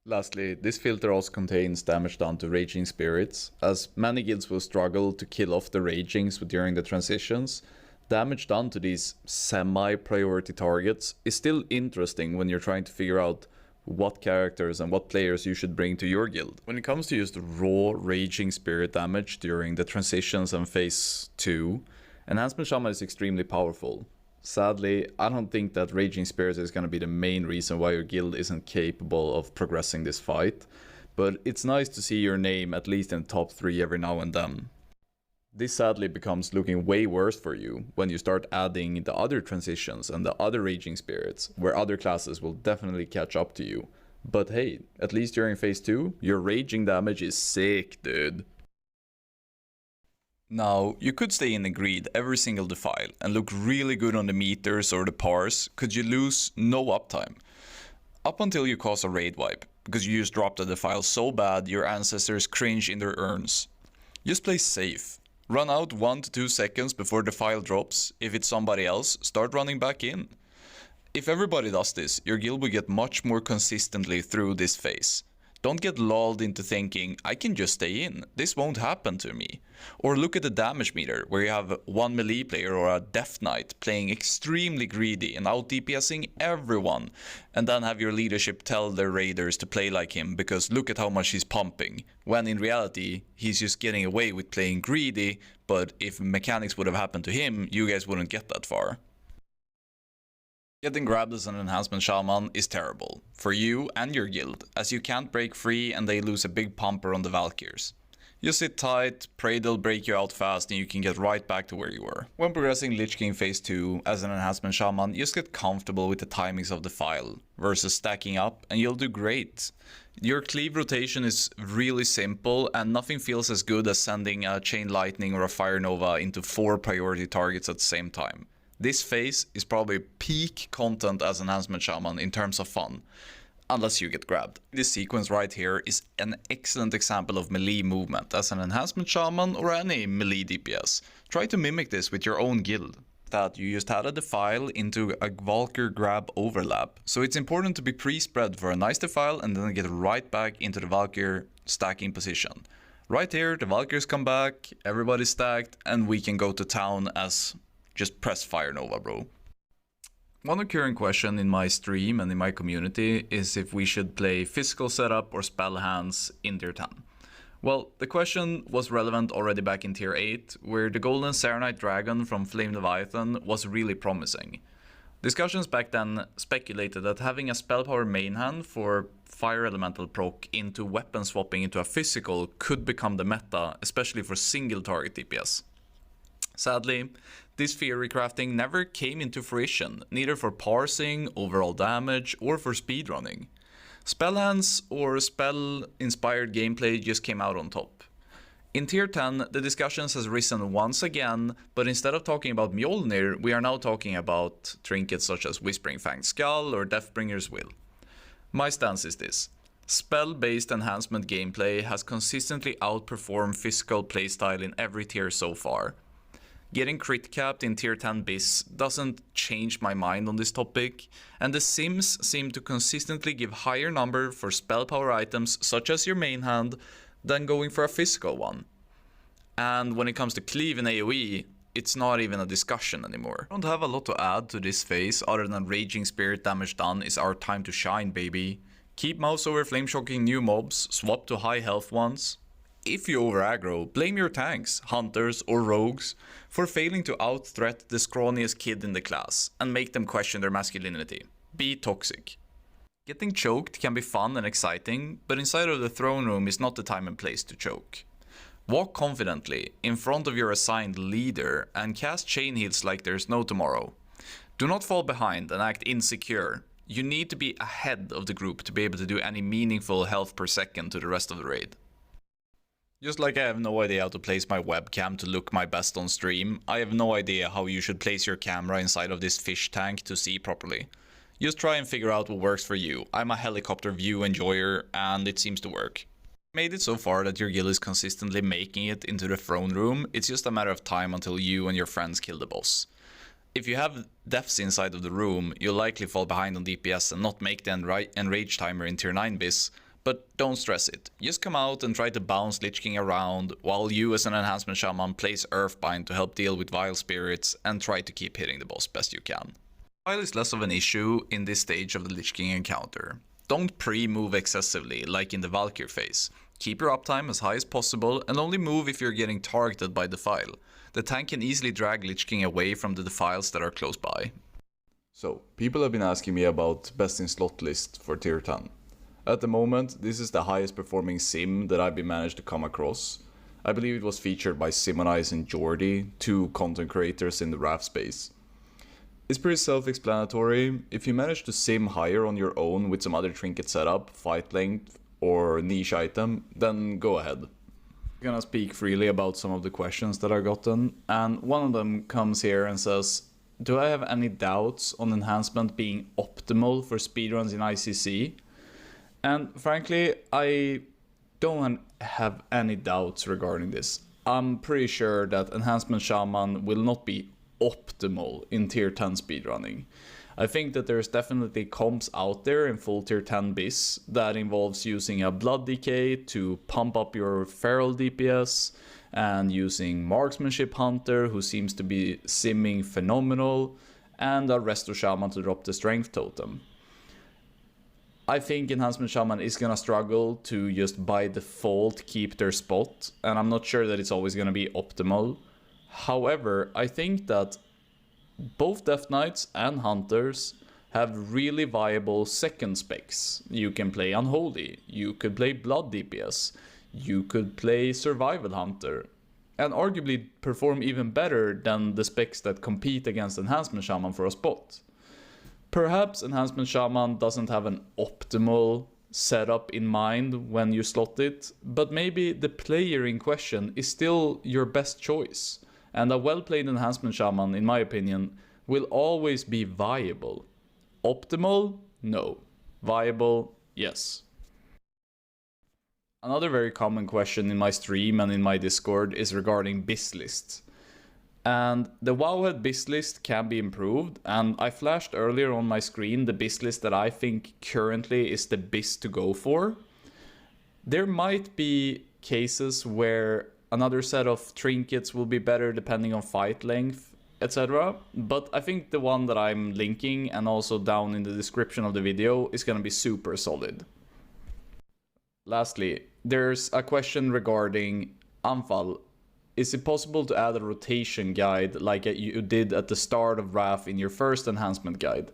Lastly, this filter also contains damage done to Raging Spirits. As many guilds will struggle to kill off the Ragings during the transitions, damage done to these semi-priority targets is still interesting when you're trying to figure out what characters and what players you should bring to your guild. When it comes to just raw Raging Spirit damage during the transitions and phase 2, Enhancement Shaman is extremely powerful. Sadly, I don't think that Raging Spirits is going to be the main reason why your guild isn't capable of progressing this fight, but it's nice to see your name at least in the top 3 every now and then. This sadly becomes looking way worse for you when you start adding the other transitions and the other Raging Spirits, where other classes will definitely catch up to you. But hey, at least during phase 2, your raging damage is sick, dude. Now, you could stay in the grid every single defile and look really good on the meters or the pars, could you lose no uptime. Up until you cause a raid wipe, because you just dropped a defile so bad your ancestors cringe in their urns. Just play safe. Run out 1 to 2 seconds before the defile drops. If it's somebody else, start running back in. If everybody does this, your guild will get much more consistently through this phase. Don't get lulled into thinking, I can just stay in, this won't happen to me. Or look at the damage meter, where you have one melee player or a Death Knight playing extremely greedy and out DPSing everyone, and then have your leadership tell their raiders to play like him because look at how much he's pumping, when in reality, he's just getting away with playing greedy, but if mechanics would have happened to him, you guys wouldn't get that far. Getting grabbed as an Enhancement Shaman is terrible, for you and your guild, as you can't break free and they lose a big pumper on the Valkyrs. You sit tight, pray they'll break you out fast and you can get right back to where you were. When progressing Lich King phase 2 as an Enhancement Shaman, just get comfortable with the timings of the file, versus stacking up and you'll do great. Your cleave rotation is really simple and nothing feels as good as sending a Chain Lightning or a Fire Nova into 4 priority targets at the same time. This phase is probably peak content as Enhancement Shaman in terms of fun, unless you get grabbed. This sequence right here is an excellent example of melee movement as an Enhancement Shaman or any melee DPS. Try to mimic this with your own guild. That you just had a defile into a Valkyr grab overlap. So it's important to be pre-spread for a nice defile and then get right back into the Valkyr stacking position. Right here, the Valkyrs come back, everybody's stacked, and we can go to town as just press Fire Nova, bro. One recurring question in my stream and in my community is if we should play physical setup or spell hands in tier 10. Well, the question was relevant already back in tier 8, where the golden Serenite Dragon from Flame Leviathan was really promising. Discussions back then speculated that having a spell power main hand for fire elemental proc into weapon swapping into a physical could become the meta, especially for single target DPS. Sadly, this theory crafting never came into fruition, neither for parsing, overall damage, or for speedrunning. Spell hands or spell-inspired gameplay just came out on top. In tier 10, the discussions has risen once again, but instead of talking about Mjolnir, we are now talking about trinkets such as Whispering Fanged Skull or Deathbringer's Will. My stance is this. Spell-based enhancement gameplay has consistently outperformed physical playstyle in every tier so far. Getting crit capped in tier 10 bis doesn't change my mind on this topic, and the sims seem to consistently give higher number for spell power items such as your main hand than going for a physical one. And when it comes to cleave and AoE, it's not even a discussion anymore. I don't have a lot to add to this phase other than Raging Spirit damage done is our time to shine, baby. Keep mouse over flame shocking new mobs, swap to high health ones. If you over aggro, blame your tanks, hunters or rogues for failing to out-threat the scrawniest kid in the class and make them question their masculinity. Be toxic. Getting choked can be fun and exciting, but inside of the throne room is not the time and place to choke. Walk confidently in front of your assigned leader and cast chain heals like there's no tomorrow. Do not fall behind and act insecure. You need to be ahead of the group to be able to do any meaningful health per second to the rest of the raid. Just like I have no idea how to place my webcam to look my best on stream, I have no idea how you should place your camera inside of this fish tank to see properly. Just try and figure out what works for you. I'm a helicopter view enjoyer and it seems to work. Made it so far that your guild is consistently making it into the throne room, it's just a matter of time until you and your friends kill the boss. If you have deaths inside of the room, you'll likely fall behind on DPS and not make the enrage timer in tier 9 bis, but don't stress it. Just come out and try to bounce Lich King around while you as an Enhancement Shaman plays Earthbind to help deal with Vile Spirits and try to keep hitting the boss best you can. Vile is less of an issue in this stage of the Lich King encounter. Don't pre-move excessively like in the Valkyr phase. Keep your uptime as high as possible and only move if you're getting targeted by Defile. The tank can easily drag Lich King away from the Defiles that are close by. So, people have been asking me about best in slot list for tier 10. At the moment, this is the highest performing sim that I've been managed to come across. I believe it was featured by Simonize and Jordy, two content creators in the RAF space. It's pretty self-explanatory. If you manage to sim higher on your own with some other trinket setup, fight length, or niche item, then go ahead. I'm gonna speak freely about some of the questions that I've gotten, and one of them comes here and says, do I have any doubts on enhancement being optimal for speedruns in ICC? And frankly, I don't have any doubts regarding this. I'm pretty sure that Enhancement Shaman will not be optimal in tier 10 speedrunning. I think that there's definitely comps out there in full tier 10 bis that involves using a blood decay to pump up your feral DPS and using marksmanship hunter who seems to be simming phenomenal and a resto shaman to drop the strength totem. I think Enhancement Shaman is gonna struggle to just by default keep their spot, and I'm not sure that it's always gonna be optimal. However, I think that both Death Knights and Hunters have really viable second specs. You can play Unholy, you could play Blood DPS, you could play Survival Hunter, and arguably perform even better than the specs that compete against Enhancement Shaman for a spot. Perhaps Enhancement Shaman doesn't have an optimal setup in mind when you slot it, but maybe the player in question is still your best choice. And a well-played Enhancement Shaman, in my opinion, will always be viable. Optimal? No. Viable? Yes. Another very common question in my stream and in my Discord is regarding BIS lists. And the Wowhead BIS list can be improved, and I flashed earlier on my screen the BIS list that I think currently is the BIS to go for. There might be cases where another set of trinkets will be better depending on fight length, etc. But I think the one that I'm linking and also down in the description of the video is gonna be super solid. Lastly, there's a question regarding Anfal. Is it possible to add a rotation guide like you did at the start of RAF in your first enhancement guide?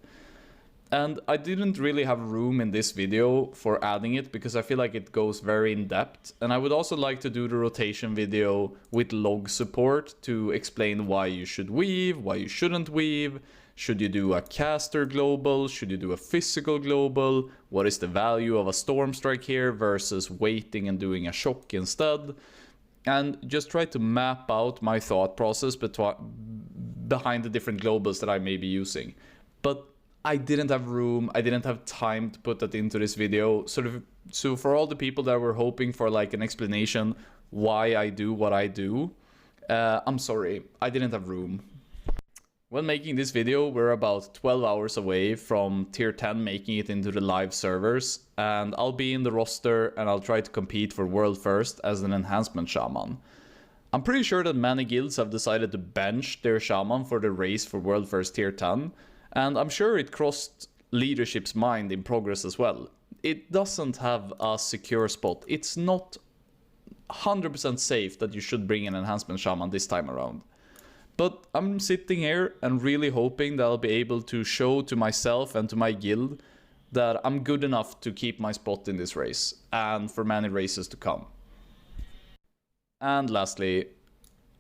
And I didn't really have room in this video for adding it because I feel like it goes very in depth. And I would also like to do the rotation video with log support to explain why you should weave, why you shouldn't weave. Should you do a caster global? Should you do a physical global? What is the value of a storm strike here versus waiting and doing a shock instead? And just try to map out my thought process behind the different globals that I may be using. But I didn't have room, I didn't have time to put that into this video. So for all the people that were hoping for like an explanation why I do what I do, I'm sorry, I didn't have room. When making this video, we're about 12 hours away from tier 10 making it into the live servers, and I'll be in the roster and I'll try to compete for world first as an enhancement shaman. I'm pretty sure that many guilds have decided to bench their shaman for the race for world first tier 10, and I'm sure it crossed leadership's mind in progress as well. It doesn't have a secure spot. It's not 100% safe that you should bring an enhancement shaman this time around. But I'm sitting here and really hoping that I'll be able to show to myself and to my guild that I'm good enough to keep my spot in this race and for many races to come. And lastly,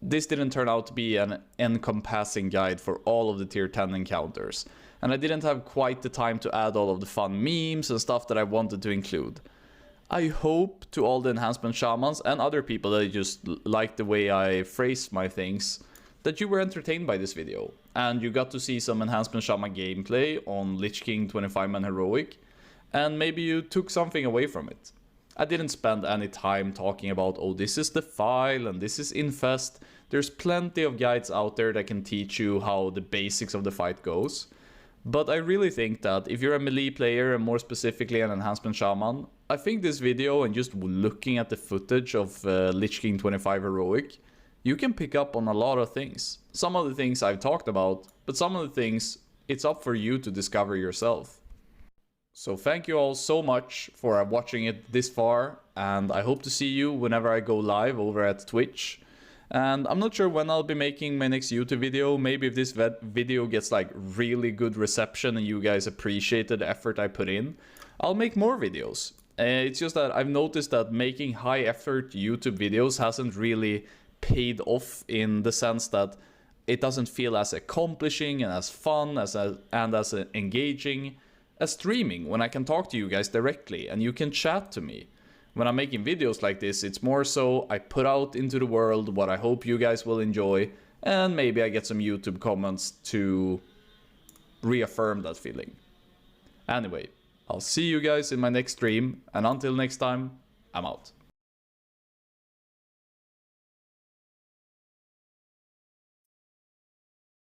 this didn't turn out to be an encompassing guide for all of the tier 10 encounters, and I didn't have quite the time to add all of the fun memes and stuff that I wanted to include. I hope to all the enhancement shamans and other people that just like the way I phrase my things that you were entertained by this video, and you got to see some enhancement shaman gameplay on Lich King 25-man heroic, and maybe you took something away from it. I didn't spend any time talking about, oh, this is the file and this is infest. There's plenty of guides out there that can teach you how the basics of the fight goes. But I really think that if you're a melee player and more specifically an enhancement shaman, I think this video and just looking at the footage of Lich King 25 heroic, you can pick up on a lot of things. Some of the things I've talked about, but some of the things it's up for you to discover yourself. So thank you all so much for watching it this far, and I hope to see you whenever I go live over at Twitch. And I'm not sure when I'll be making my next YouTube video. Maybe if this video gets like really good reception and you guys appreciate the effort I put in, I'll make more videos. It's just that I've noticed that making high effort YouTube videos hasn't really paid off in the sense that it doesn't feel as accomplishing and as fun as engaging as streaming when I can talk to you guys directly and you can chat to me. When I'm making videos like this, it's more so I put out into the world what I hope you guys will enjoy, and maybe I get some YouTube comments to reaffirm that feeling. Anyway, I'll see you guys in my next stream, and until next time, I'm out.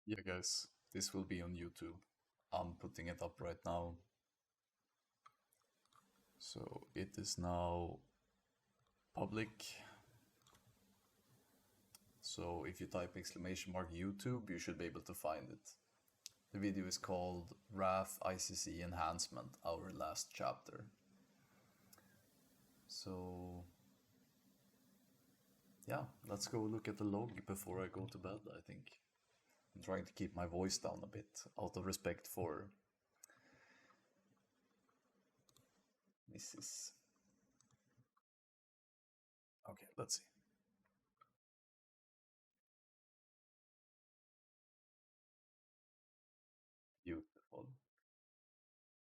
Yeah guys, this will be on YouTube. I'm putting it up right now. So it is now public. So if you type !YouTube, you should be able to find it. The video is called Wrath ICC Enhancement, our last chapter. So yeah, let's go look at the log before I go to bed, I think. I'm trying to keep my voice down a bit, out of respect for Mrs. Okay, let's see. Beautiful.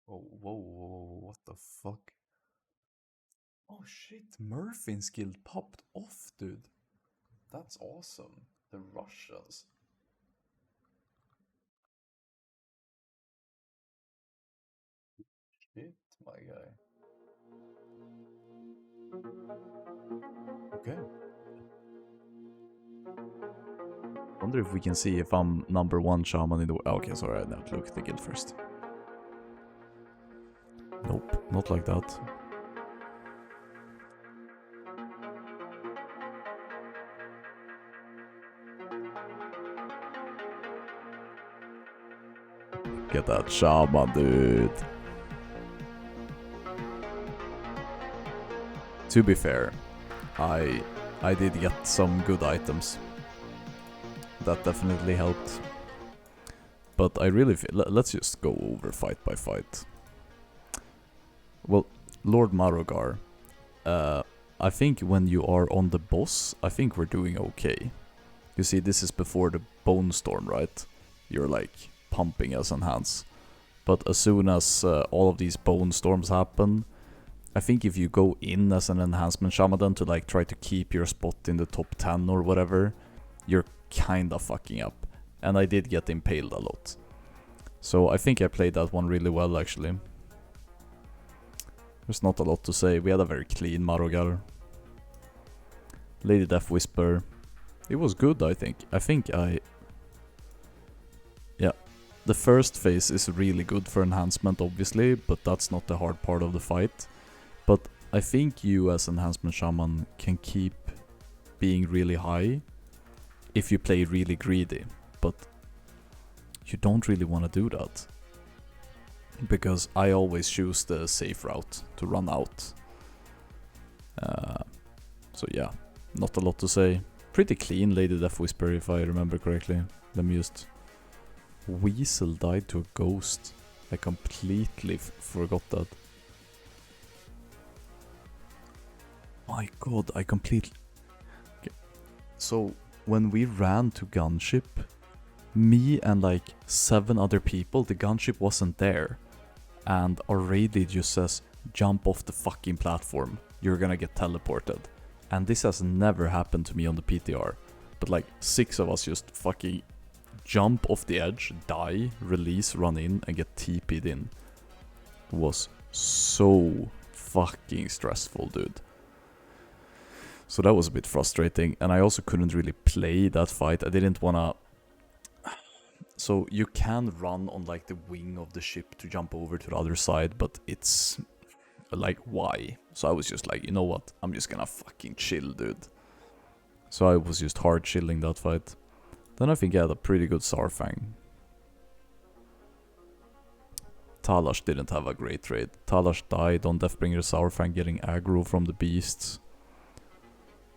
Oh, whoa, what the fuck? Oh shit, Murphin's guild popped off, dude. That's awesome. The Russians. Shit, my guy. Okay. Wonder if we can see if I'm #1 shaman in the... Okay, sorry, I have to look at the guild first. Nope, not like that. Get that shaman, dude. To be fair, I did get some good items. That definitely helped. But I really feel... Let's just go over fight by fight. Well, Lord Marogar. I think when you are on the boss, I think we're doing okay. You see, this is before the Bone Storm, right? You're like pumping as enhance. But as soon as all of these Bone Storms happen, I think if you go in as an enhancement shaman to like try to keep your spot in the top 10 or whatever, you're kinda fucking up. And I did get impaled a lot. So I think I played that one really well actually. There's not a lot to say. We had a very clean Marogar. Lady Death Whisper. It was good, I think. I think the first phase is really good for enhancement, obviously, but that's not the hard part of the fight. But I think you as Enhancement Shaman can keep being really high if you play really greedy, but you don't really want to do that. Because I always choose the safe route to run out. So yeah, not a lot to say. Pretty clean Lady Death Whisper if I remember correctly. Let me just... Weasel died to a ghost. I completely forgot that. My god, I completely... Okay. So, when we ran to Gunship, me and like 7 other people, the Gunship wasn't there. And our raid lead just says, jump off the fucking platform. You're gonna get teleported. And this has never happened to me on the PTR. But like 6 of us just fucking jump off the edge, die, release, run in, and get TP'd in. It was so fucking stressful, dude. So that was a bit frustrating. And I also couldn't really play that fight. I didn't wanna... So you can run on like the wing of the ship to jump over to the other side, but it's like, why? So I was just like, you know what? I'm just gonna fucking chill, dude. So I was just hard chilling that fight. Then I think I had a pretty good Sarfang. Talash didn't have a great trade. Talash died on Deathbringer Sarfang getting aggro from the beasts.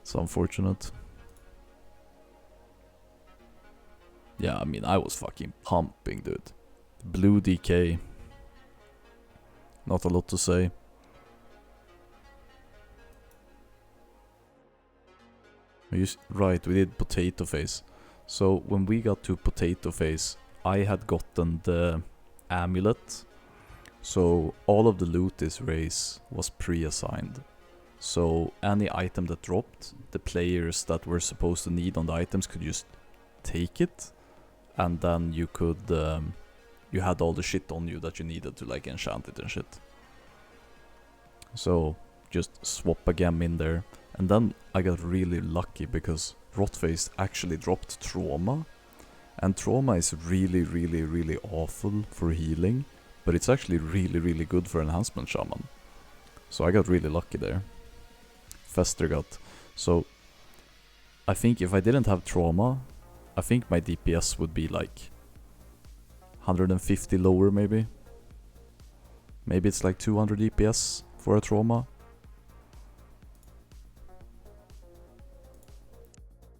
It's unfortunate. Yeah, I mean, I was fucking pumping, dude. Blue DK. Not a lot to say. Right, we did Potato Face. So when we got to Potato Face, I had gotten the amulet. So all of the loot this race was pre-assigned. So any item that dropped, the players that were supposed to need on the items could just take it. And then you could, you had all the shit on you that you needed to like enchant it and shit. So just swap a gem in there. And then I got really lucky because Rotface actually dropped Trauma. And Trauma is really, really, really awful for healing. But it's actually really, really good for Enhancement Shaman. So I got really lucky there. Fester got. So I think if I didn't have Trauma, I think my DPS would be like 150 lower maybe. Maybe it's like 200 DPS for a Trauma.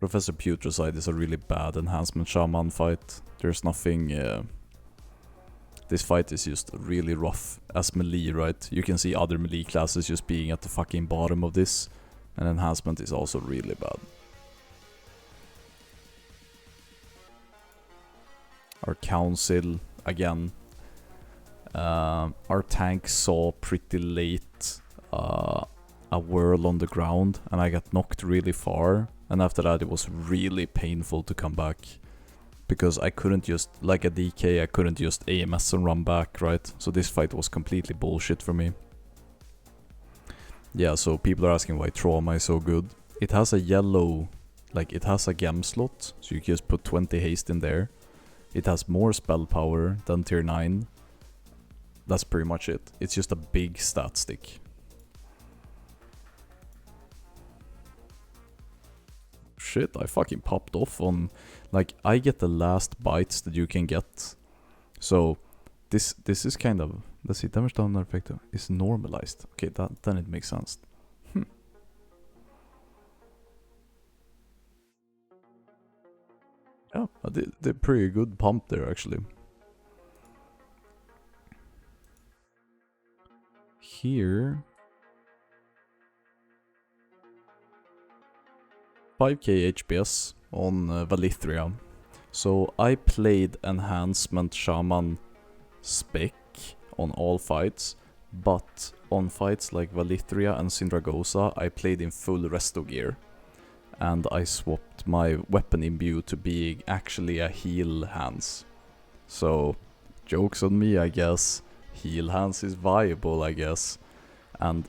Professor Putricide is a really bad Enhancement Shaman fight. There's nothing... this fight is just really rough as melee, right? You can see other melee classes just being at the fucking bottom of this. And Enhancement is also really bad. Our council, again. Our tank saw pretty late a whirl on the ground. And I got knocked really far. And after that it was really painful to come back. Because I couldn't just, like a DK, I couldn't just AMS and run back, right? So this fight was completely bullshit for me. Yeah, so people are asking why Trauma is so good. It has a yellow, like it has a gem slot. So you can just put 20 haste in there. It has more spell power than tier 9. That's pretty much it. It's just a big stat stick. Shit, I fucking popped off on... Like, I get the last bites that you can get. So, this is kind of... Let's see, damage down effect is normalized. Okay, then it makes sense. Yeah, I did pretty good pump there, actually. Here... 5k HPS on Valithria. So I played Enhancement Shaman spec on all fights, but on fights like Valithria and Syndragosa I played in full resto gear. And I swapped my weapon imbue to being actually a heal hands. So, jokes on me, I guess. Heal hands is viable, I guess. And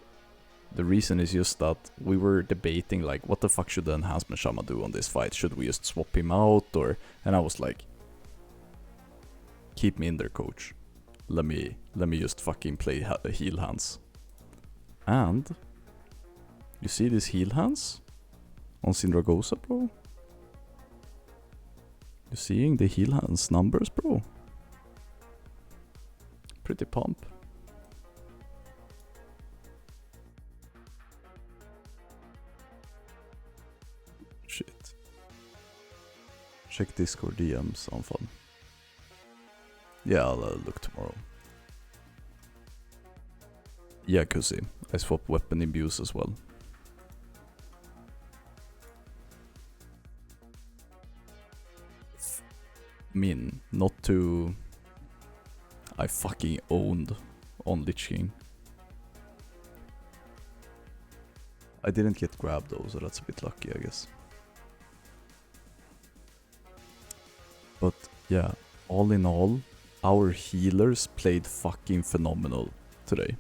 the reason is just that we were debating like, what the fuck should the Enhancement Shaman do on this fight? Should we just swap him out or... And I was like... Keep me in there, coach. Let me just fucking play heal hands. And you see these heal hands on Sindragosa, bro? You seeing the heal hands numbers, bro? Pretty pump. Shit. Check Discord DMs, sound fun. Yeah, I'll look tomorrow. Yeah, Kusi. I swap weapon imbues as well. I mean, not to... I fucking owned on Lich King. I didn't get grabbed though, so that's a bit lucky, I guess. But yeah, all in all, our healers played fucking phenomenal today.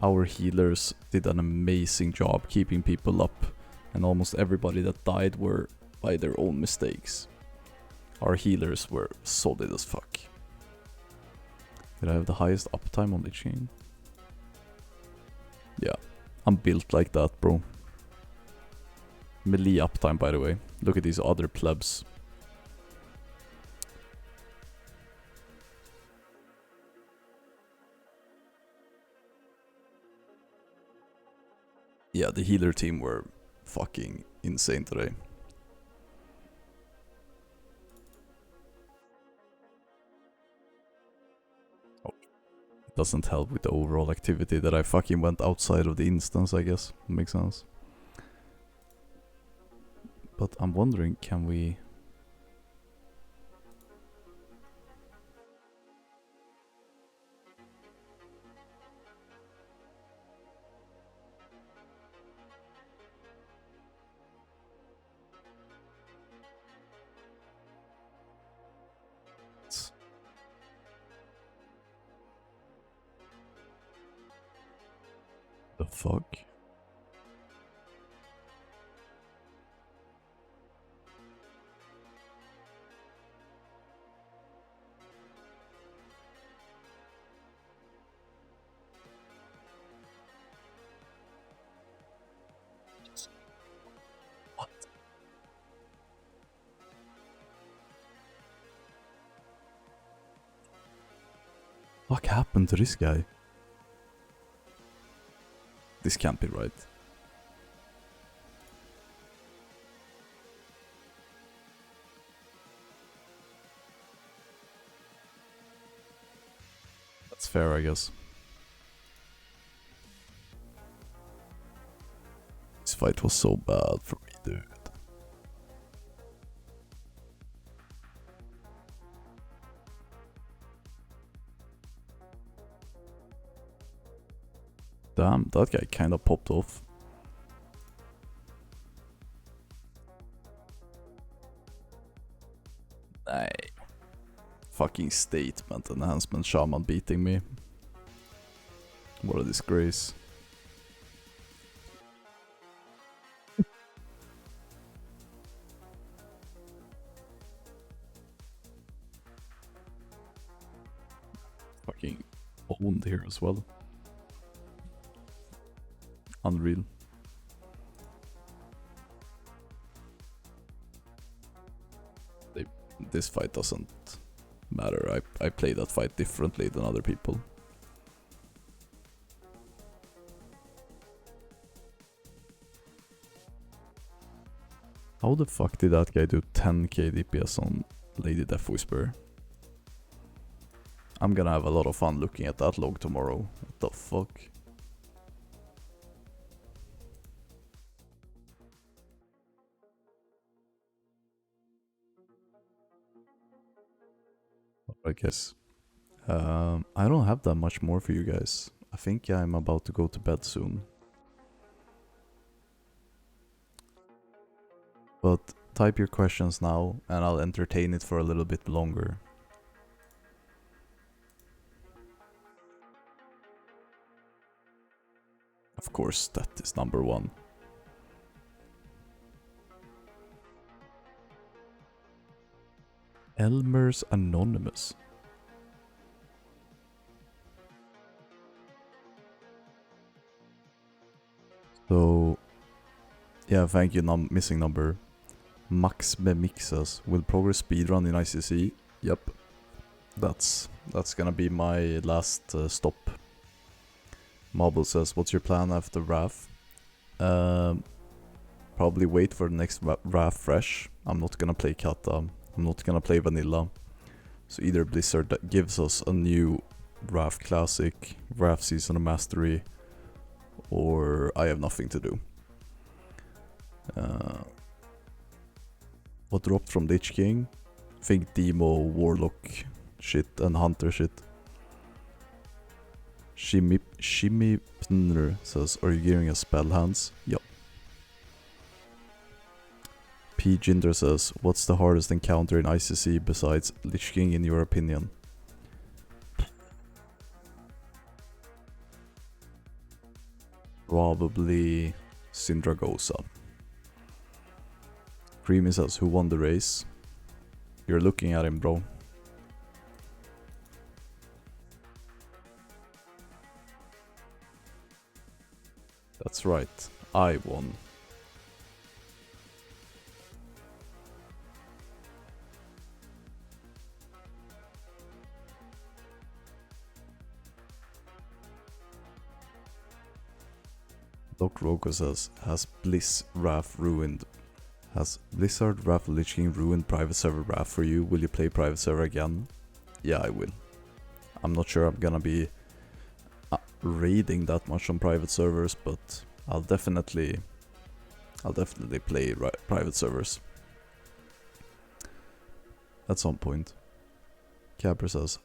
Our healers did an amazing job keeping people up, and almost everybody that died were by their own mistakes. Our healers were solid as fuck. Did I have the highest uptime on the chain? Yeah, I'm built like that, bro. Melee uptime, by the way. Look at these other plebs. Yeah, the healer team were fucking insane today. Oh, doesn't help with the overall activity that I fucking went outside of the instance, I guess. Makes sense. But I'm wondering, can we... The fuck? What? What happened to this guy? This can't be right. That's fair, I guess. This fight was so bad for me, dude. Damn, that guy kinda popped off. Nej. Fucking statement, Enhancement Shaman beating me. What a disgrace. Fucking owned here as well. Unreal. This fight doesn't matter. I play that fight differently than other people. How the fuck did that guy do 10k DPS on Lady Death Whisper? I'm gonna have a lot of fun looking at that log tomorrow. What the fuck? I guess. I don't have that much more for you guys. I think I'm about to go to bed soon. But type your questions now and I'll entertain it for a little bit longer. Of course, that is number one. Elmer's Anonymous. So, yeah, thank you, missing number. Max Bemixas. Will progress speedrun in ICC? Yep. That's gonna be my last stop. Marble says, what's your plan after RAF? Probably wait for the next RAF fresh. I'm not gonna play Kata. I'm not gonna play Vanilla. So either Blizzard that gives us a new RAF Classic, RAF Season of Mastery, or I have nothing to do. What dropped from Lich King? Think Demo, Warlock shit and Hunter shit. Shimipnr says, are you gearing a spell hands? Yup. P. Jinder says, what's the hardest encounter in ICC besides Lich King in your opinion? Probably Syndragosa. Creamy says, who won the race? You're looking at him, bro. That's right, I won. Doc Roko says, has Blizzard RAF Lich King ruined private server RAF for you? Will you play private server again? Yeah, I will. I'm not sure I'm gonna be raiding that much on private servers, but I'll definitely play private servers at some point. Capra says,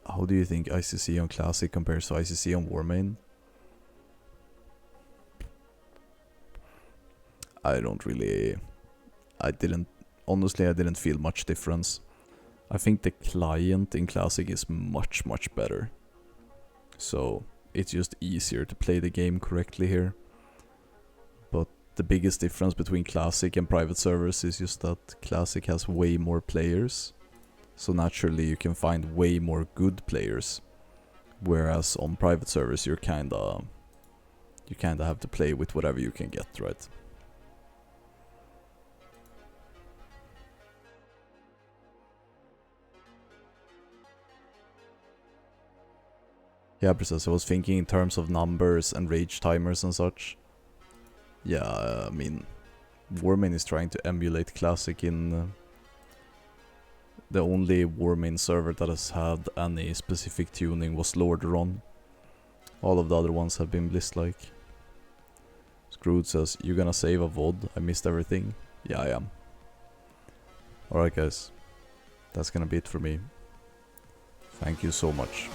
how do you think ICC on Classic compares to ICC on Warmain? Honestly, I didn't feel much difference. I think the client in Classic is much better. So it's just easier to play the game correctly here. But the biggest difference between Classic and private servers is just that Classic has way more players. So naturally you can find way more good players. Whereas on private servers you kinda have to play with whatever you can get, right? Yeah, precise. I was thinking in terms of numbers and rage timers and such. Yeah, I mean, Warmain is trying to emulate Classic in the only Warmain server that has had any specific tuning was Lordaeron. All of the other ones have been Bliss-like. Screwed says, you gonna save a VOD? I missed everything. Yeah, I am. Alright guys, that's gonna be it for me. Thank you so much.